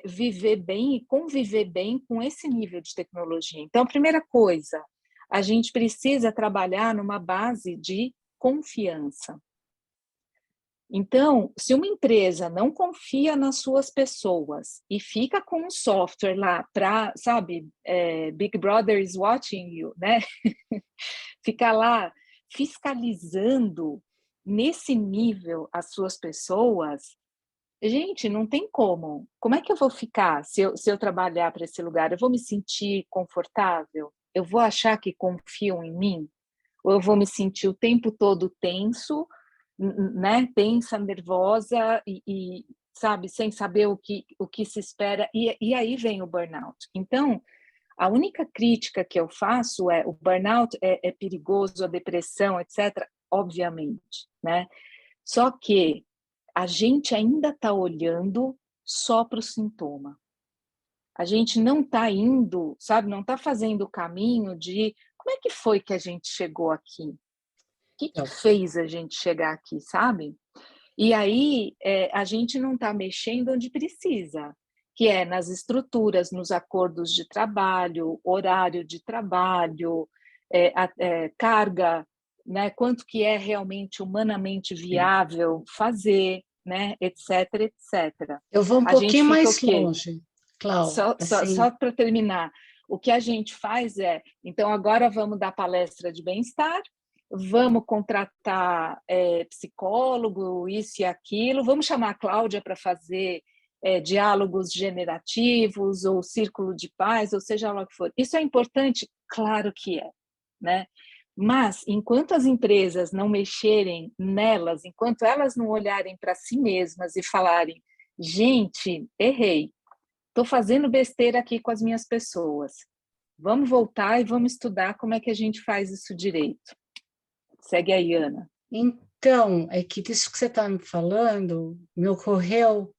viver bem e conviver bem com esse nível de tecnologia? Então, a primeira coisa, a gente precisa trabalhar numa base de confiança. Então, se uma empresa não confia nas suas pessoas e fica com um software lá para, sabe, Big Brother is watching you, né? Ficar lá fiscalizando nesse nível as suas pessoas, gente, não tem como. Como é que eu vou ficar se eu trabalhar para esse lugar? Eu vou me sentir confortável? Eu vou achar que confiam em mim? Ou eu vou me sentir o tempo todo tenso, né? Tensa, nervosa e sabe, sem saber o que se espera? E aí vem o burnout. Então, a única crítica que eu faço é: o burnout é perigoso, a depressão, etc., obviamente, né? Só que a gente ainda está olhando só para o sintoma. A gente não está indo, sabe, não está fazendo o caminho de como é que foi que a gente chegou aqui? O que fez a gente chegar aqui, sabe? E aí a gente não está mexendo onde precisa, que é nas estruturas, nos acordos de trabalho, horário de trabalho, carga, né? Quanto que é realmente humanamente viável fazer, né? Etc, etc. Eu vou um A gente pouquinho fica o mais quê? longe, Cláudia. Só para terminar, o que a gente faz então agora vamos dar palestra de bem-estar, vamos contratar psicólogo, isso e aquilo, vamos chamar a Cláudia para fazer diálogos generativos ou círculo de paz, ou seja lá o que for. Isso é importante? Claro que é, né? Mas, enquanto as empresas não mexerem nelas, enquanto elas não olharem para si mesmas e falarem: gente, errei, estou fazendo besteira aqui com as minhas pessoas, vamos voltar e vamos estudar como é que a gente faz isso direito. Segue aí, Ana. Então, é que disso que você está me falando, me ocorreu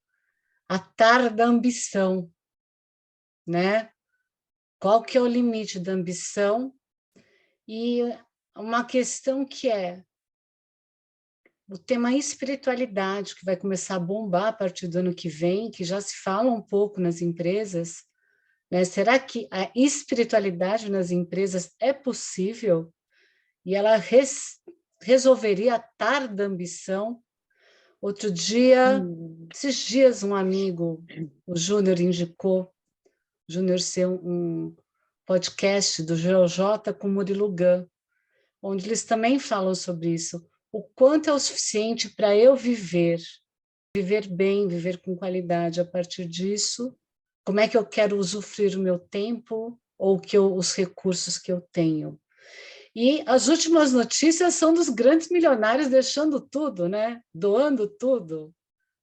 a tara da ambição, né? Qual que é o limite da ambição? E uma questão que é o tema espiritualidade, que vai começar a bombar a partir do ano que vem, que já se fala um pouco nas empresas, né? Será que a espiritualidade nas empresas é possível? E ela resolveria a tarda ambição? Outro dia, esses dias, um amigo, o Júnior, indicou, Júnior ser um podcast do GeoJ com Murilo Gun, onde eles também falam sobre isso. O quanto é o suficiente para eu viver bem, viver com qualidade. A partir disso, como é que eu quero usufruir o meu tempo ou os recursos que eu tenho? E as últimas notícias são dos grandes milionários deixando tudo, né? Doando tudo. O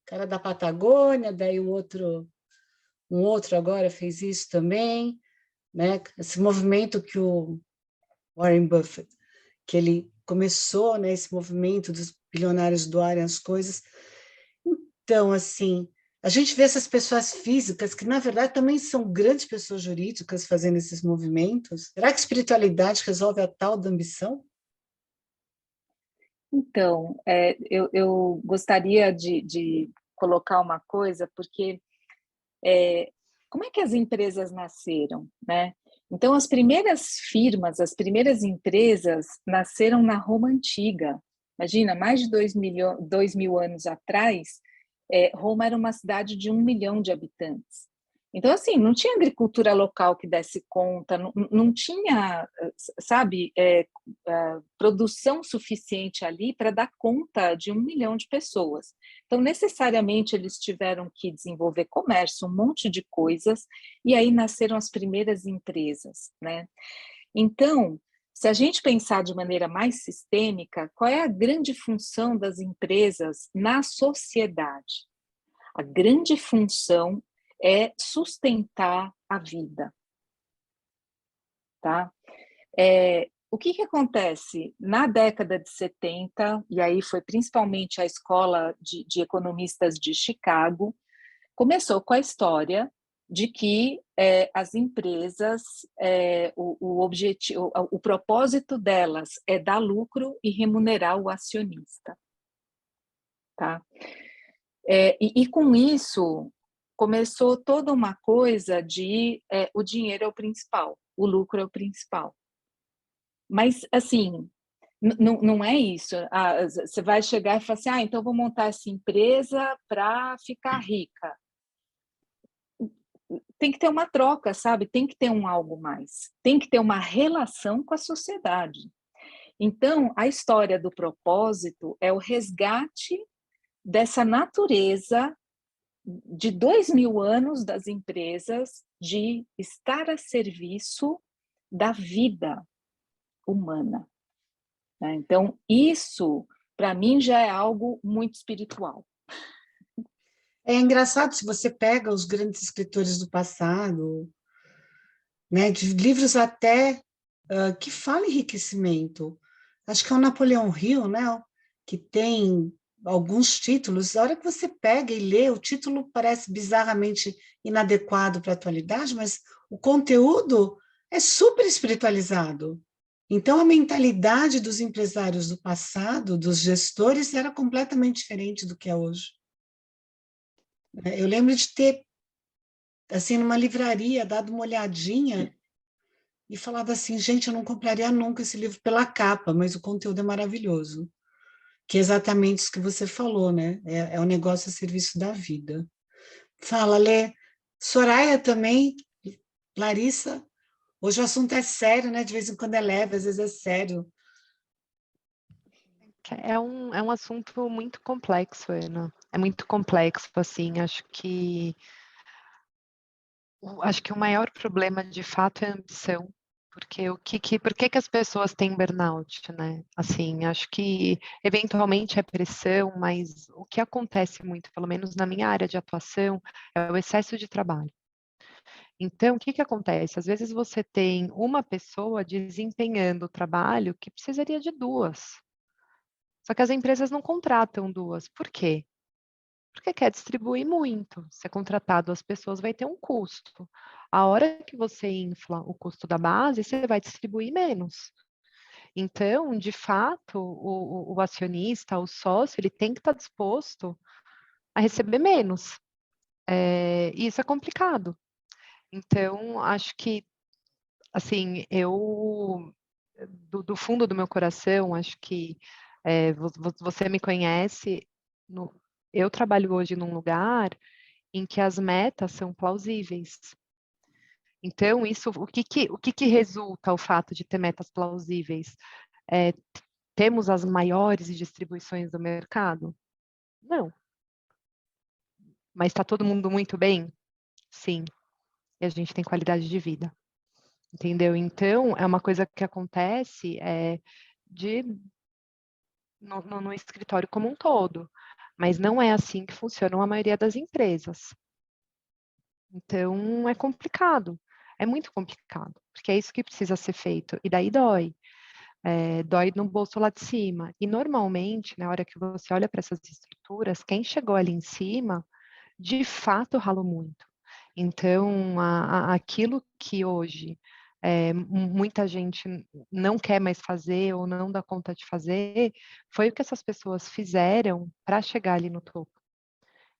cara da Patagônia, daí um outro agora fez isso também, né? Esse movimento que o Warren Buffett, que ele começou, né, esse movimento dos bilionários doarem as coisas. Então, assim, a gente vê essas pessoas físicas que, na verdade, também são grandes pessoas jurídicas fazendo esses movimentos. Será que espiritualidade resolve a tal da ambição? Então, eu gostaria de colocar uma coisa, porque como é que as empresas nasceram, né? Então, as primeiras firmas, as primeiras empresas nasceram na Roma Antiga. Imagina, mais de 2.000 anos atrás, Roma era uma cidade de 1 milhão de habitantes. Então, assim, não tinha agricultura local que desse conta, não tinha, sabe, produção suficiente ali para dar conta de 1 milhão de pessoas. Então, necessariamente, eles tiveram que desenvolver comércio, um monte de coisas, e aí nasceram as primeiras empresas, né? Então, se a gente pensar de maneira mais sistêmica, qual é a grande função das empresas na sociedade? A grande função é sustentar a vida, tá? O que acontece? Na década de 70, e aí foi principalmente a escola de economistas de Chicago, começou com a história de que as empresas, o propósito delas é dar lucro e remunerar o acionista. Tá? E com isso, começou toda uma coisa de o dinheiro é o principal, o lucro é o principal. Mas, assim, não é isso. Você vai chegar e falar assim, então vou montar essa empresa para ficar rica. Tem que ter uma troca, sabe? Tem que ter um algo mais. Tem que ter uma relação com a sociedade. Então, a história do propósito é o resgate dessa natureza de 2000 anos das empresas de estar a serviço da vida humana. Né? Então, isso, para mim, já é algo muito espiritual. É engraçado, se você pega os grandes escritores do passado, né, de livros até que falam enriquecimento. Acho que é o Napoleão Hill, né, que tem alguns títulos. A hora que você pega e lê, o título parece bizarramente inadequado para a atualidade, mas o conteúdo é super espiritualizado. Então, a mentalidade dos empresários do passado, dos gestores, era completamente diferente do que é hoje. Eu lembro de ter, assim, numa livraria, dado uma olhadinha e falado assim, gente, eu não compraria nunca esse livro pela capa, mas o conteúdo é maravilhoso. Que é exatamente isso que você falou, né? É um negócio a serviço da vida. Fala, Lê. Soraya também, Larissa. Hoje o assunto é sério, né? De vez em quando é leve, às vezes é sério. É um assunto muito complexo, Ana. É muito complexo, assim. Acho que o maior problema, de fato, é a ambição. Porque por que as pessoas têm burnout, né? Assim, acho que eventualmente é pressão, mas o que acontece muito, pelo menos na minha área de atuação, é o excesso de trabalho. Então, o que acontece? Às vezes você tem uma pessoa desempenhando o trabalho que precisaria de duas. Só que as empresas não contratam duas. Por quê? Porque quer distribuir muito. Se é contratar duas pessoas, vai ter um custo. A hora que você infla o custo da base, você vai distribuir menos. Então, de fato, o acionista, o sócio, ele tem que estar disposto a receber menos. E isso é complicado. Então, acho que, assim, do fundo do meu coração, acho que você me conhece, eu trabalho hoje num lugar em que as metas são plausíveis. Então, o que resulta o fato de ter metas plausíveis? Temos as maiores distribuições do mercado? Não. Mas está todo mundo muito bem? Sim. E a gente tem qualidade de vida. Entendeu? Então, é uma coisa que acontece no escritório como um todo. Mas não é assim que funciona a maioria das empresas. Então, é complicado. É muito complicado. Porque é isso que precisa ser feito. E daí dói. Dói no bolso lá de cima. E, normalmente, na hora que você olha para essas estruturas, quem chegou ali em cima, de fato, ralou muito. Então, aquilo que hoje muita gente não quer mais fazer ou não dá conta de fazer, foi o que essas pessoas fizeram para chegar ali no topo.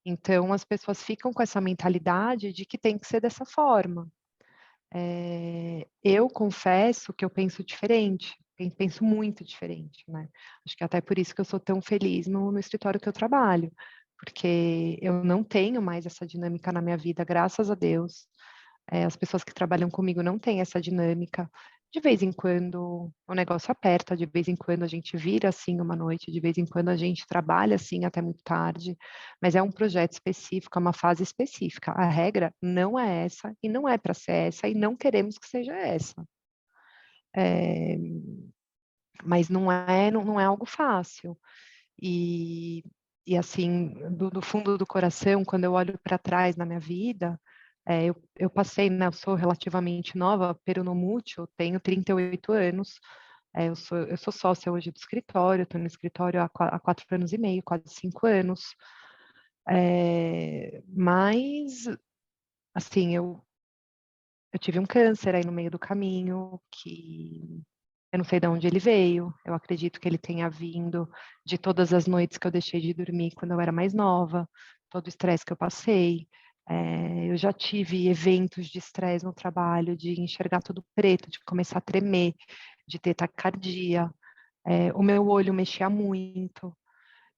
Então, as pessoas ficam com essa mentalidade de que tem que ser dessa forma. Eu confesso que eu penso diferente, penso muito diferente, né? Acho que até por isso que eu sou tão feliz no escritório que eu trabalho, porque eu não tenho mais essa dinâmica na minha vida, graças a Deus. As pessoas que trabalham comigo não têm essa dinâmica. De vez em quando o negócio aperta, de vez em quando a gente vira assim uma noite, de vez em quando a gente trabalha assim até muito tarde, mas é um projeto específico, é uma fase específica. A regra não é essa e não é para ser essa e não queremos que seja essa. Mas não é algo fácil. E assim, do fundo do coração, quando eu olho para trás na minha vida, Eu passei, né, eu sou relativamente nova, peronomútil, tenho 38 anos, eu sou sócia hoje do escritório, estou no escritório há 4 anos e meio, quase 5 anos, mas, assim, eu tive um câncer aí no meio do caminho, que eu não sei de onde ele veio, eu acredito que ele tenha vindo de todas as noites que eu deixei de dormir quando eu era mais nova, todo o estresse que eu passei. Eu já tive eventos de estresse no trabalho, de enxergar tudo preto, de começar a tremer, de ter taquicardia. O meu olho mexia muito.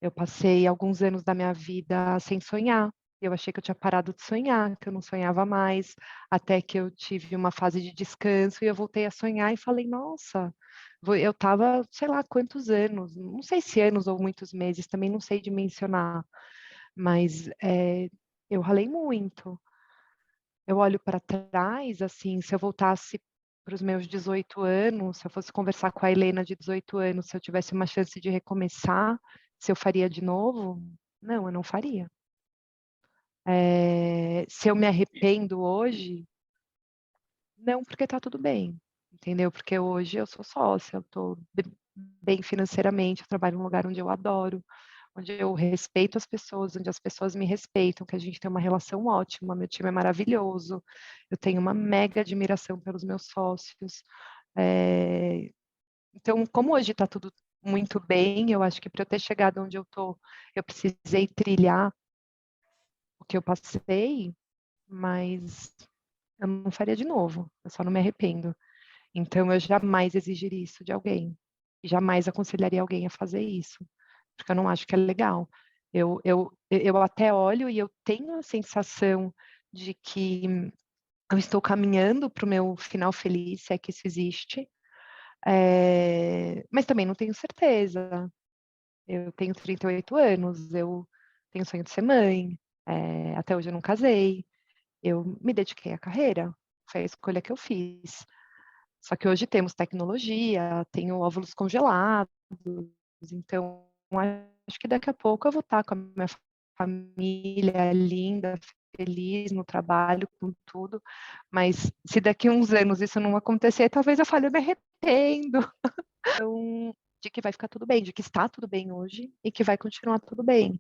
Eu passei alguns anos da minha vida sem sonhar. Eu achei que eu tinha parado de sonhar, que eu não sonhava mais, até que eu tive uma fase de descanso e eu voltei a sonhar e falei, nossa, eu estava, sei lá quantos anos, não sei se anos ou muitos meses, também não sei dimensionar, mas eu ralei muito. Eu olho para trás, assim, se eu voltasse para os meus 18 anos, se eu fosse conversar com a Helena de 18 anos, se eu tivesse uma chance de recomeçar, se eu faria de novo? Não, eu não faria. Se eu me arrependo hoje, não, porque está tudo bem, entendeu? Porque hoje eu sou sócia, eu estou bem financeiramente, eu trabalho num lugar onde eu adoro, onde eu respeito as pessoas, onde as pessoas me respeitam, que a gente tem uma relação ótima, meu time é maravilhoso, eu tenho uma mega admiração pelos meus sócios. Então, como hoje está tudo muito bem, eu acho que para eu ter chegado onde eu estou, eu precisei trilhar o que eu passei, mas eu não faria de novo, eu só não me arrependo. Então, eu jamais exigiria isso de alguém, jamais aconselharia alguém a fazer isso, porque eu não acho que é legal. Eu até olho e eu tenho a sensação de que eu estou caminhando para o meu final feliz, se é que isso existe, mas também não tenho certeza. Eu tenho 38 anos, eu tenho sonho de ser mãe, até hoje eu não casei, eu me dediquei à carreira, foi a escolha que eu fiz. Só que hoje temos tecnologia, tenho óvulos congelados, então acho que daqui a pouco eu vou estar com a minha família linda, feliz no trabalho, com tudo, mas se daqui a uns anos isso não acontecer, talvez eu fale, eu me arrependo. Então, de que vai ficar tudo bem, de que está tudo bem hoje e que vai continuar tudo bem.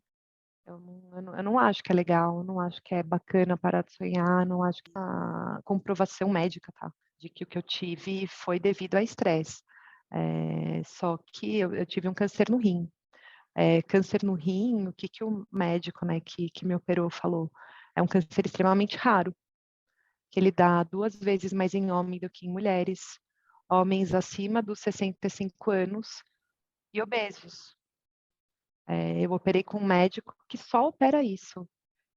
Eu não acho que é legal, eu não acho que é bacana parar de sonhar, não acho que a comprovação médica, tá? De que o que eu tive foi devido a estresse. Só que eu tive um câncer no rim. Câncer no rim, o que o médico, né, que me operou falou? É um câncer extremamente raro, que ele dá 2 vezes mais em homem do que em mulheres, homens acima dos 65 anos e obesos. Eu operei com um médico que só opera isso.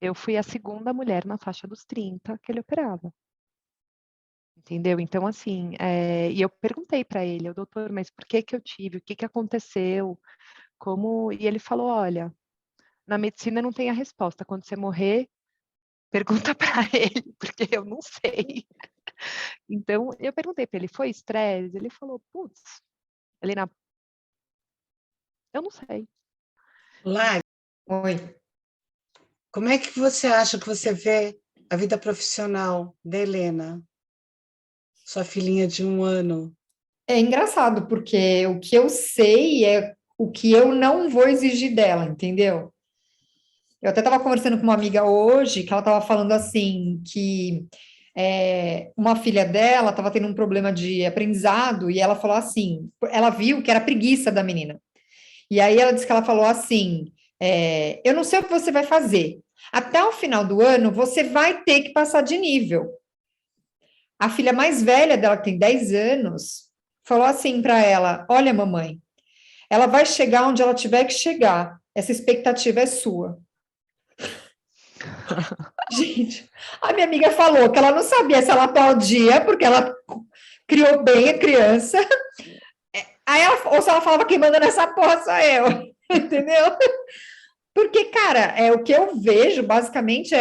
Eu fui a segunda mulher na faixa dos 30 que ele operava. Entendeu? Então, assim, e eu perguntei para ele, doutor, mas por que eu tive? O que aconteceu? Como? E ele falou, olha, na medicina não tem a resposta. Quando você morrer, pergunta para ele, porque eu não sei. Então, eu perguntei para ele, foi estresse? Ele falou, putz, Helena, eu não sei. Lari, Oi. como é que você acha que você vê a vida profissional da Helena, sua filhinha de 1 ano? É engraçado, porque o que eu sei é o que eu não vou exigir dela, entendeu? Eu até estava conversando com uma amiga hoje, que ela estava falando assim, que uma filha dela estava tendo um problema de aprendizado, e ela falou assim, ela viu que era preguiça da menina. E aí ela disse que ela falou assim, eu não sei o que você vai fazer. Até o final do ano, você vai ter que passar de nível. A filha mais velha dela, que tem 10 anos, falou assim para ela, olha, mamãe, ela vai chegar onde ela tiver que chegar. Essa expectativa é sua. Gente, a minha amiga falou que ela não sabia se ela aplaudia, porque ela criou bem a criança. Aí ou se ela falava quem manda nessa porra sou eu, entendeu? Porque, cara, o que eu vejo basicamente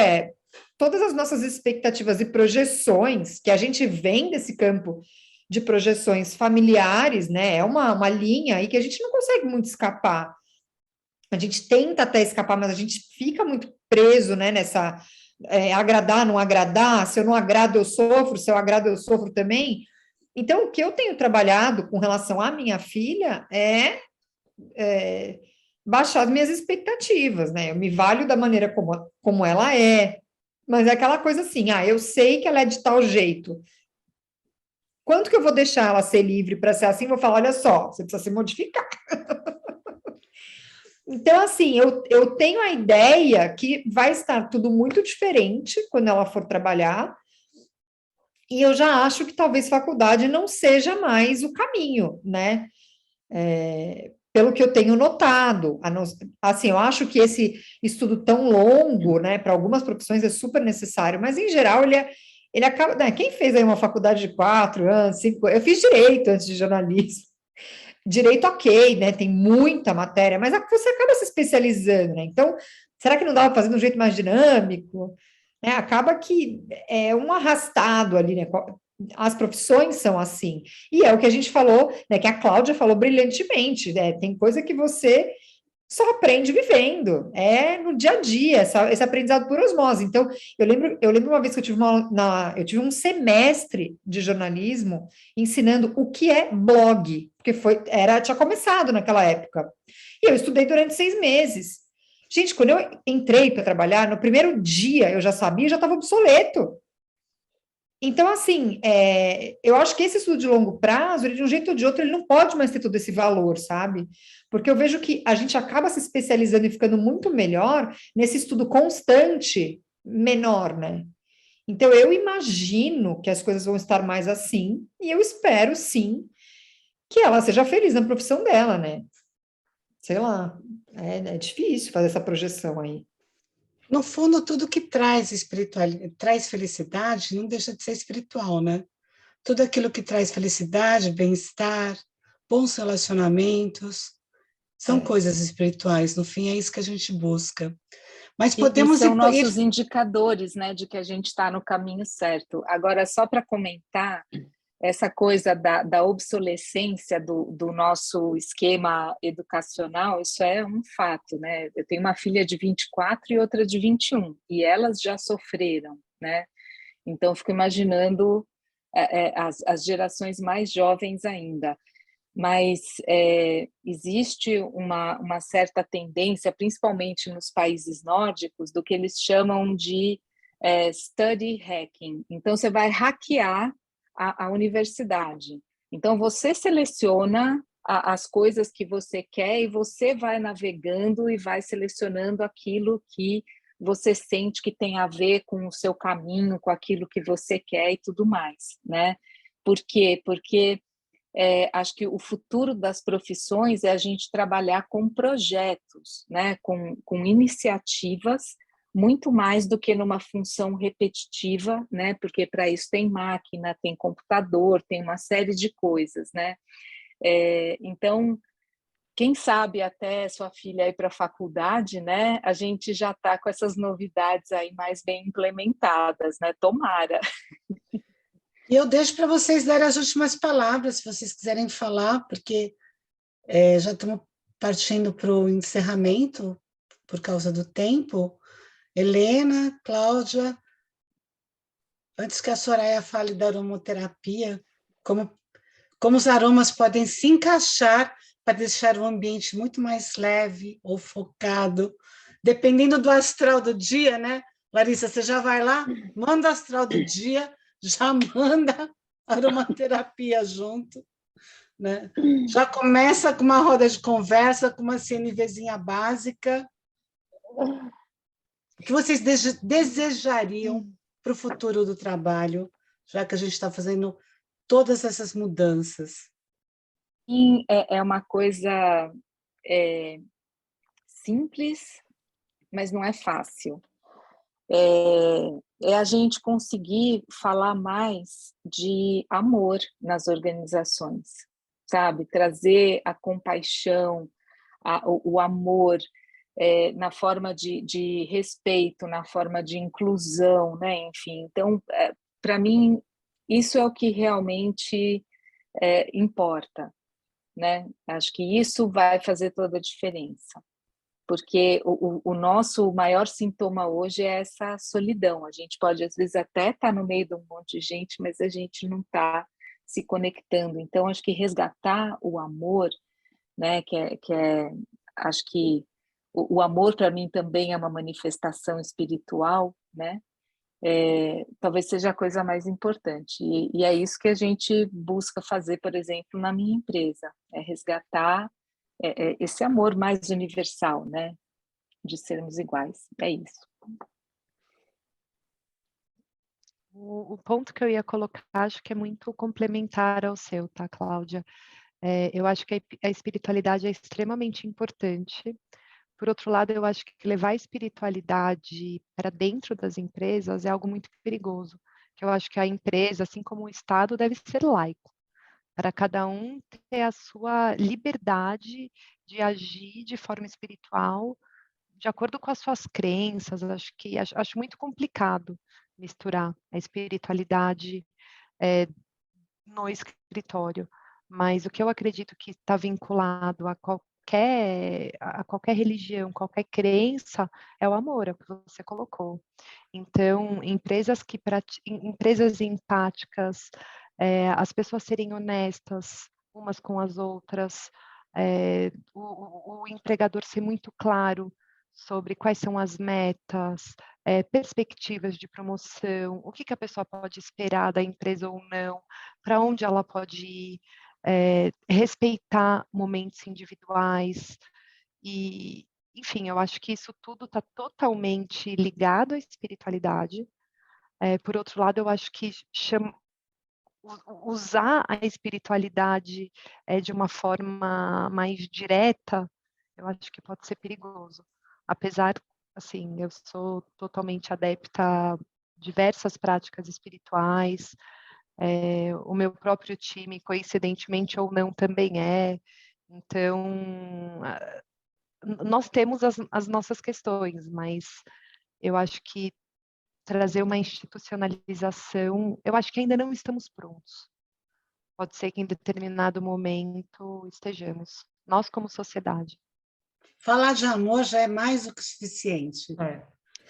todas as nossas expectativas e projeções que a gente vem desse campo de projeções familiares, né? É uma linha aí que a gente não consegue muito escapar. A gente tenta até escapar, mas a gente fica muito preso, né, agradar, não agradar, se eu não agrado eu sofro, se eu agrado eu sofro também. Então, o que eu tenho trabalhado com relação à minha filha é baixar as minhas expectativas, né? Eu me valho da maneira como ela é, mas é aquela coisa assim, eu sei que ela é de tal jeito. Quanto que eu vou deixar ela ser livre para ser assim? Vou falar, olha só, você precisa se modificar. Então, assim, eu tenho a ideia que vai estar tudo muito diferente quando ela for trabalhar, e eu já acho que talvez faculdade não seja mais o caminho, né? Pelo que eu tenho notado. Assim, eu acho que esse estudo tão longo, né, para algumas profissões é super necessário, mas em geral ele acaba. Né, quem fez aí uma faculdade de 4 anos, 5 anos? Eu fiz direito antes de jornalismo. Direito, ok, né? Tem muita matéria, mas você acaba se especializando, né? Então, será que não dava para fazer de um jeito mais dinâmico? Né? Acaba que é um arrastado ali, né? As profissões são assim. E é o que a gente falou, né? Que a Cláudia falou brilhantemente, né? Tem coisa que você só aprende vivendo, é no dia a dia, esse aprendizado por osmose. Então, eu lembro uma vez que eu tive um semestre de jornalismo ensinando o que é blog, porque tinha começado naquela época. E eu estudei durante 6 meses. Gente, quando eu entrei para trabalhar, no primeiro dia eu já sabia, já estava obsoleto. Então, assim, eu acho que esse estudo de longo prazo, ele, de um jeito ou de outro, ele não pode mais ter todo esse valor, sabe? Porque eu vejo que a gente acaba se especializando e ficando muito melhor nesse estudo constante menor, né? Então, eu imagino que as coisas vão estar mais assim, e eu espero, sim, que ela seja feliz na profissão dela, né? Sei lá, é difícil fazer essa projeção aí. No fundo, tudo que traz espiritualidade, traz felicidade, não deixa de ser espiritual, né? Tudo aquilo que traz felicidade, bem-estar, bons relacionamentos, são coisas espirituais. No fim, é isso que a gente busca. Mas E podemos são ir. nossos indicadores, né, de que a gente está no caminho certo. Agora, só para comentar, essa coisa da obsolescência do nosso esquema educacional, isso é um fato, né? Eu tenho uma filha de 24 e outra de 21, e elas já sofreram, né? Então, fico imaginando as gerações mais jovens ainda. Mas existe uma certa tendência, principalmente nos países nórdicos, do que eles chamam de study hacking. Então, você vai hackear a universidade. Então, você seleciona as coisas que você quer e você vai navegando e vai selecionando aquilo que você sente que tem a ver com o seu caminho, com aquilo que você quer e tudo mais, né? Por quê? Porque acho que o futuro das profissões é a gente trabalhar com projetos, né? com iniciativas, muito mais do que numa função repetitiva, né? Porque para isso tem máquina, tem computador, tem uma série de coisas, né? Então, quem sabe até sua filha ir para a faculdade, né? A gente já está com essas novidades aí mais bem implementadas, né? Tomara. E eu deixo para vocês darem as últimas palavras, se vocês quiserem falar, porque já estamos partindo para o encerramento por causa do tempo. Helena, Cláudia, antes que a Soraya fale da aromaterapia, como os aromas podem se encaixar para deixar o ambiente muito mais leve ou focado, dependendo do astral do dia, né? Larissa, você já vai lá, manda o astral do dia, já manda a aromaterapia junto, né? Já começa com uma roda de conversa, com uma CNVzinha básica. O que vocês desejariam para o futuro do trabalho, já que a gente está fazendo todas essas mudanças? Sim, é uma coisa simples, mas não é fácil. É a gente conseguir falar mais de amor nas organizações, sabe? Trazer a compaixão, o amor na forma de respeito, na forma de inclusão, né? Enfim, então, para mim, isso é o que realmente importa, né? Acho que isso vai fazer toda a diferença. Porque o nosso maior sintoma hoje é essa solidão. A gente pode, às vezes, até estar no meio de um monte de gente, mas a gente não está se conectando. Então, acho que resgatar o amor, né, acho que o amor, para mim, também é uma manifestação espiritual, né? Talvez seja a coisa mais importante. E é isso que a gente busca fazer, por exemplo, na minha empresa, é resgatar esse amor mais universal, né? De sermos iguais, é isso. O ponto que eu ia colocar, acho que é muito complementar ao seu, tá, Cláudia? Eu acho que a espiritualidade é extremamente importante. Por outro lado, eu acho que levar a espiritualidade para dentro das empresas é algo muito perigoso. Que eu acho que a empresa, assim como o Estado, deve ser laico, para cada um ter a sua liberdade de agir de forma espiritual, de acordo com as suas crenças. Acho muito complicado misturar a espiritualidade no escritório, mas o que eu acredito que está vinculado a qualquer religião, qualquer crença, é o amor, é o que você colocou. Então, empresas empáticas, as pessoas serem honestas umas com as outras, o empregador ser muito claro sobre quais são as metas, perspectivas de promoção, o que a pessoa pode esperar da empresa ou não, para onde ela pode ir, respeitar momentos individuais e, enfim, eu acho que isso tudo está totalmente ligado à espiritualidade. Por outro lado, eu acho que usar a espiritualidade de uma forma mais direta, eu acho que pode ser perigoso. Apesar, assim, eu sou totalmente adepta a diversas práticas espirituais, o meu próprio time, coincidentemente ou não, também é. Então, nós temos as nossas questões, mas eu acho que trazer uma institucionalização, eu acho que ainda não estamos prontos. Pode ser que em determinado momento estejamos, nós como sociedade. Falar de amor já é mais do que suficiente.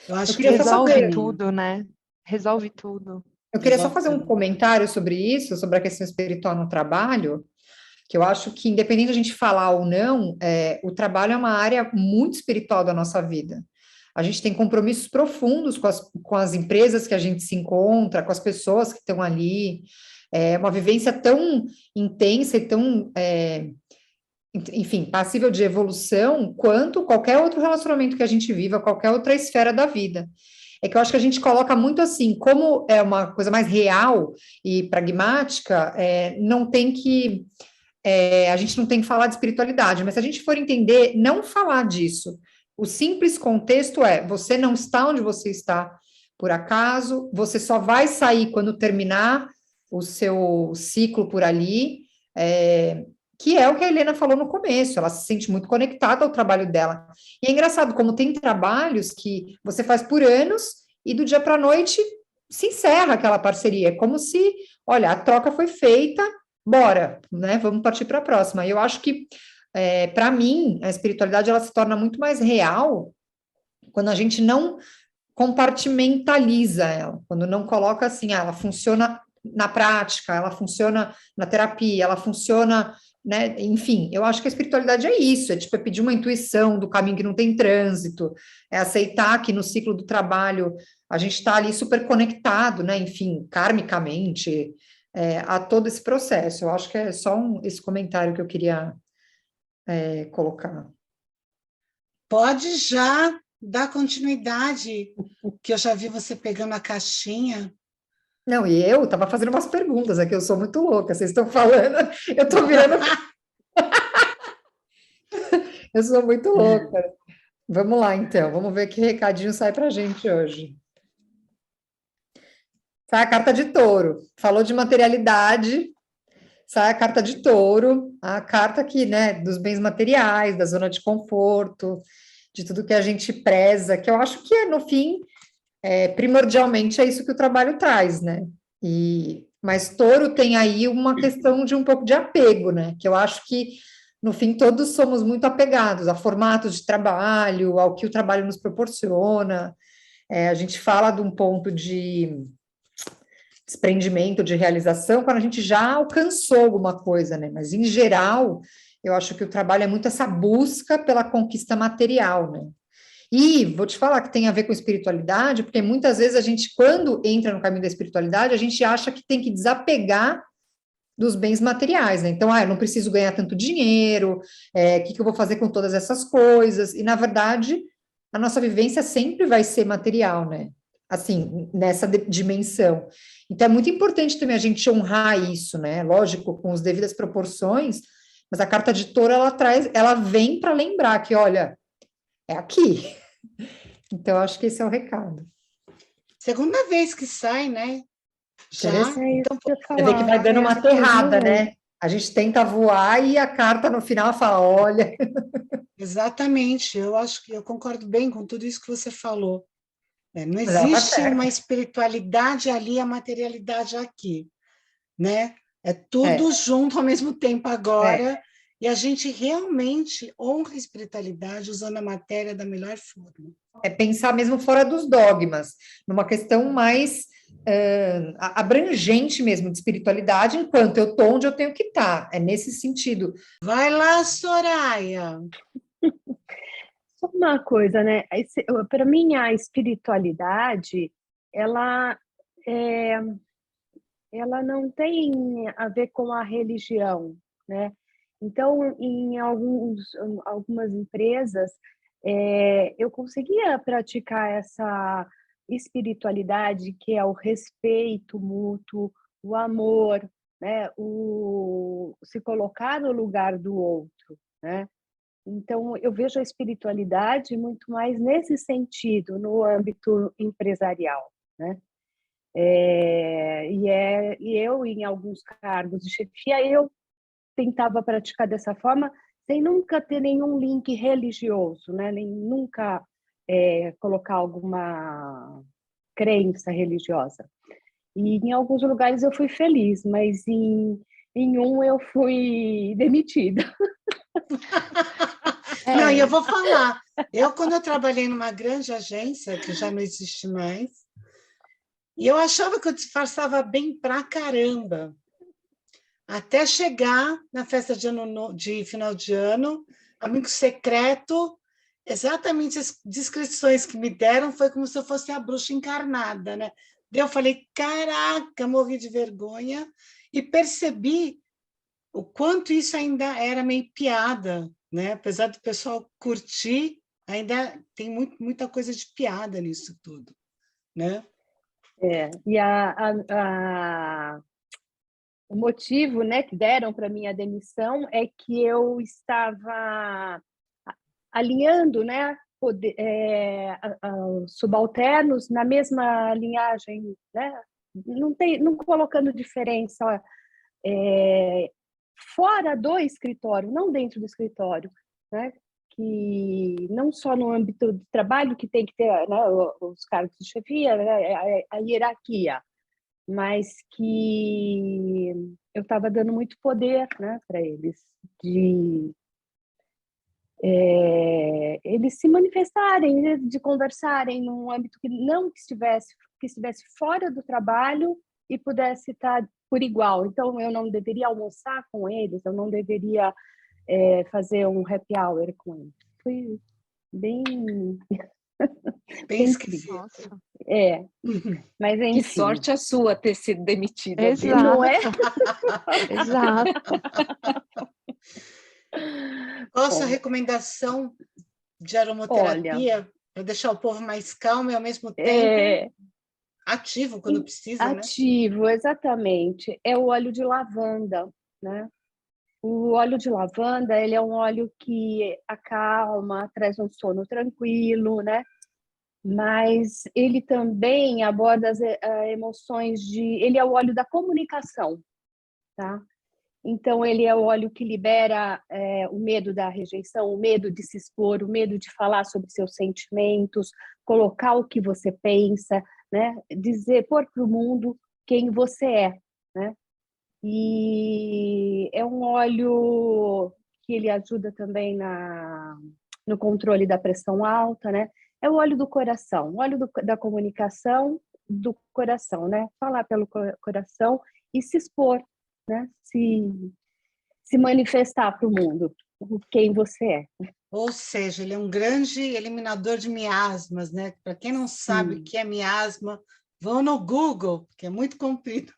Eu acho que resolve tudo, né? Resolve tudo. Eu queria só fazer um comentário sobre isso, sobre a questão espiritual no trabalho, que eu acho que, independente de a gente falar ou não, o trabalho é uma área muito espiritual da nossa vida. A gente tem compromissos profundos com as empresas que a gente se encontra, com as pessoas que estão ali. É uma vivência tão intensa e tão, enfim, passível de evolução, quanto qualquer outro relacionamento que a gente viva, qualquer outra esfera da vida. É que eu acho que a gente coloca muito assim, como é uma coisa mais real e pragmática, não tem que... a gente não tem que falar de espiritualidade, mas se a gente for entender, não falar disso. O simples contexto você não está onde você está por acaso, você só vai sair quando terminar o seu ciclo por ali, que é o que a Helena falou no começo, ela se sente muito conectada ao trabalho dela. E é engraçado como tem trabalhos que você faz por anos e do dia para a noite se encerra aquela parceria. É como se, olha, a troca foi feita, bora, né? Vamos partir para a próxima. E eu acho que, para mim, a espiritualidade ela se torna muito mais real quando a gente não compartimentaliza ela, quando não coloca assim, ela funciona na prática, ela funciona na terapia, ela funciona, né? Enfim, eu acho que a espiritualidade é isso, é pedir uma intuição do caminho que não tem trânsito, é aceitar que no ciclo do trabalho a gente está ali super conectado, né? Enfim, karmicamente, a todo esse processo. Eu acho que é só esse comentário que eu queria colocar. Pode já dar continuidade, que eu já vi você pegando a caixinha. Não, e eu estava fazendo umas perguntas aqui, eu sou muito louca, vocês estão falando, eu estou virando... Eu sou muito louca. Vamos lá, então, vamos ver que recadinho sai para a gente hoje. Sai a carta de touro, falou de materialidade, sai a carta de touro, a carta aqui, né, dos bens materiais, da zona de conforto, de tudo que a gente preza, que eu acho que, no fim, primordialmente é isso que o trabalho traz, né? Mas touro tem aí uma questão de um pouco de apego, né? Que eu acho que no fim, todos somos muito apegados a formatos de trabalho, ao que o trabalho nos proporciona. A gente fala de um ponto de desprendimento, de realização, quando a gente já alcançou alguma coisa, né? Mas, em geral, eu acho que o trabalho é muito essa busca pela conquista material, né? E vou te falar que tem a ver com espiritualidade, porque muitas vezes a gente, quando entra no caminho da espiritualidade, a gente acha que tem que desapegar dos bens materiais, né? Então, eu não preciso ganhar tanto dinheiro, o que eu vou fazer com todas essas coisas? E, na verdade, a nossa vivência sempre vai ser material, né? Assim, nessa dimensão. Então, é muito importante também a gente honrar isso, né? Lógico, com as devidas proporções, mas a carta de Touro, ela vem para lembrar que, olha, é aqui. Então, acho que esse é o recado. Segunda vez que sai, né? Já. Então, Você vê que vai dando uma aterrada, né? A gente tenta voar e a carta no final fala, olha... Exatamente, eu acho que eu concordo bem com tudo isso que você falou. Não existe uma espiritualidade ali, a materialidade aqui, né? É tudo junto ao mesmo tempo agora, e a gente realmente honra a espiritualidade usando a matéria da melhor forma. É pensar mesmo fora dos dogmas, numa questão mais abrangente mesmo de espiritualidade, enquanto eu estou onde eu tenho que estar. É nesse sentido. Vai lá, Soraya! Só uma coisa, né? Para mim, a espiritualidade, ela não tem a ver com a religião, né? Então, em algumas empresas, eu conseguia praticar essa espiritualidade, que é o respeito mútuo, o amor, né? O se colocar no lugar do outro, né? Então, eu vejo a espiritualidade muito mais nesse sentido, no âmbito empresarial, né? E eu, em alguns cargos de chefia, eu tentava praticar dessa forma, sem nunca ter nenhum link religioso, né? Nem nunca colocar alguma crença religiosa. E em alguns lugares eu fui feliz, mas em um eu fui demitida. Não, e eu vou falar. Quando eu trabalhei numa grande agência, que já não existe mais, e eu achava que eu disfarçava bem pra caramba. Até chegar na festa de final de ano, amigo secreto, exatamente as descrições que me deram foi como se eu fosse a bruxa encarnada, né? Daí eu falei, caraca, morri de vergonha, e percebi o quanto isso ainda era meio piada, né? Apesar do pessoal curtir, ainda tem muita coisa de piada nisso tudo, né? E o motivo, né, que deram para minha demissão é que eu estava alinhando, né, subalternos na mesma linhagem, né? Não colocando diferença fora do escritório, não dentro do escritório, né? Que não só no âmbito de trabalho que tem que ter, né, os cargos de chefia, né, a hierarquia, mas que eu estava dando muito poder, né, para eles, de eles se manifestarem, né, de conversarem num âmbito que estivesse fora do trabalho e pudesse estar por igual. Então, eu não deveria almoçar com eles, eu não deveria fazer um happy hour com eles. Foi bem esquisito. Mas enfim. Que sorte a sua ter sido demitida. Exato. Não é? Exato. Qual a sua recomendação de aromaterapia para deixar o povo mais calmo e, ao mesmo tempo, ativo quando precisa, ativo, né? Exatamente. É o óleo de lavanda, né? O óleo de lavanda, ele é um óleo que acalma, traz um sono tranquilo, né? Mas ele também aborda as emoções ele é o óleo da comunicação, tá? Então, ele é o óleo que libera o medo da rejeição, o medo de se expor, o medo de falar sobre seus sentimentos, colocar o que você pensa, né? Pôr para o mundo quem você é, né? E é um óleo que ele ajuda também no controle da pressão alta, né? É o óleo do coração, o óleo da comunicação do coração, né? Falar pelo coração e se expor, né? Se manifestar para o mundo, quem você é. Ou seja, ele é um grande eliminador de miasmas, né? Para quem não sabe o que é miasma, vão no Google, que é muito comprido.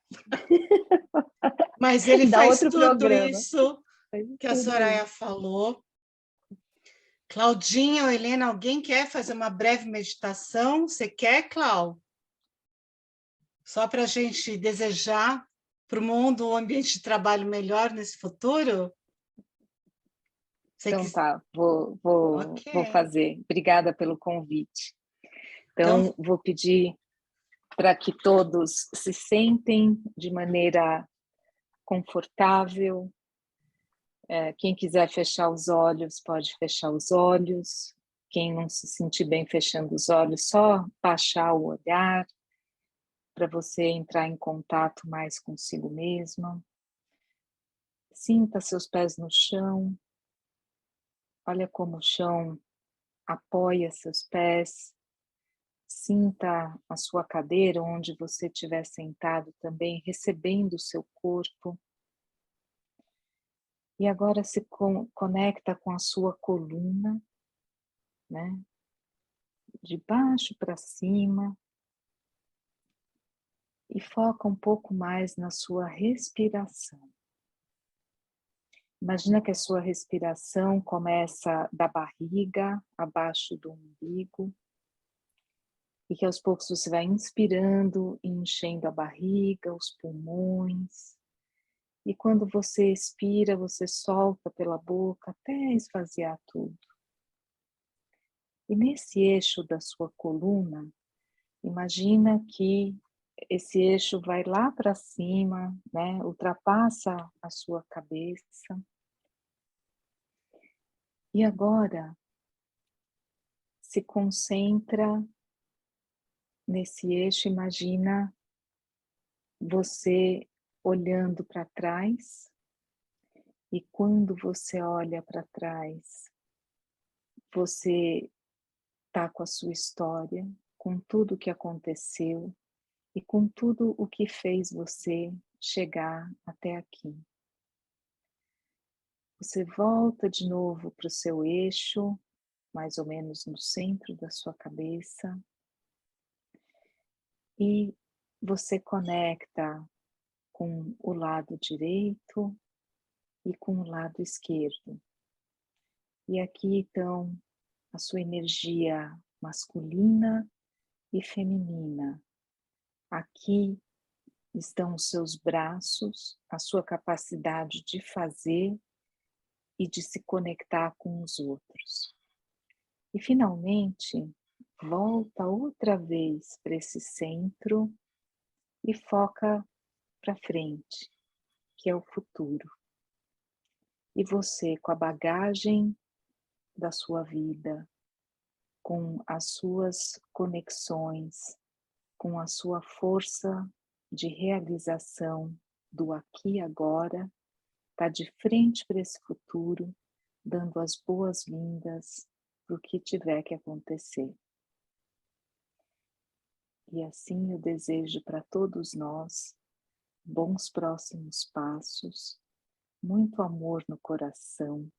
Mas ele Dá faz outro tudo programa. isso que a Soraya falou. Claudinha ou Helena, alguém quer fazer uma breve meditação? Você quer, Clau? Só para a gente desejar para o mundo um ambiente de trabalho melhor nesse futuro? Então tá, Ok. vou fazer. Obrigada pelo convite. Então, Então, vou pedir para que todos se sentem de maneira confortável. Quem quiser fechar os olhos, pode fechar os olhos. Quem não se sentir bem fechando os olhos, só baixar o olhar para você entrar em contato mais consigo mesma. Sinta seus pés no chão. Olha como o chão apoia seus pés. Sinta a sua cadeira onde você estiver sentado também, recebendo o seu corpo. E agora se conecta com a sua coluna, né? De baixo para cima. E foca um pouco mais na sua respiração. Imagina que a sua respiração começa da barriga, abaixo do umbigo. E que aos poucos você vai inspirando e enchendo a barriga, os pulmões. E quando você expira, você solta pela boca até esvaziar tudo. E nesse eixo da sua coluna, imagina que esse eixo vai lá para cima, né? Ultrapassa a sua cabeça. E agora, se concentra nesse eixo, imagina você olhando para trás, e quando você olha para trás, você está com a sua história, com tudo o que aconteceu e com tudo o que fez você chegar até aqui. Você volta de novo para o seu eixo, mais ou menos no centro da sua cabeça, e você conecta com o lado direito e com o lado esquerdo. E aqui então a sua energia masculina e feminina. Aqui estão os seus braços, a sua capacidade de fazer e de se conectar com os outros. E finalmente, volta outra vez para esse centro e foca para frente, que é o futuro. E você, com a bagagem da sua vida, com as suas conexões, com a sua força de realização do aqui e agora, está de frente para esse futuro, dando as boas-vindas para o que tiver que acontecer. E assim eu desejo para todos nós bons próximos passos, muito amor no coração,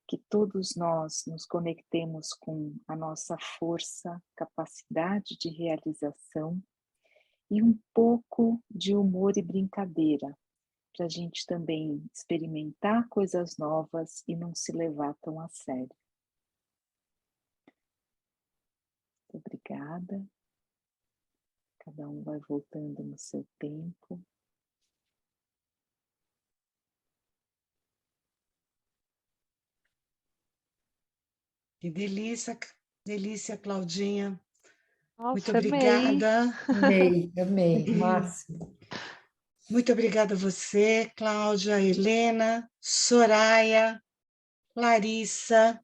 que todos nós nos conectemos com a nossa força, capacidade de realização e um pouco de humor e brincadeira, para a gente também experimentar coisas novas e não se levar tão a sério. Obrigada. Cada um vai voltando no seu tempo. que delícia, Claudinha. Muito Nossa, amei. obrigada. Amei, máximo. Muito obrigada a você, Cláudia, Helena, Soraya, Larissa.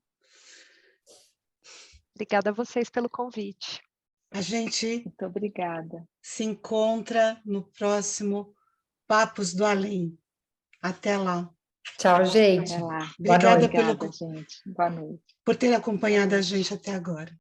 Obrigada a vocês pelo convite. A gente Muito obrigada. se encontra no próximo Papos do Além. Até lá. Tchau, gente. Até lá. Boa Obrigada noite. Obrigada, gente. Boa noite. por ter acompanhado a gente até agora.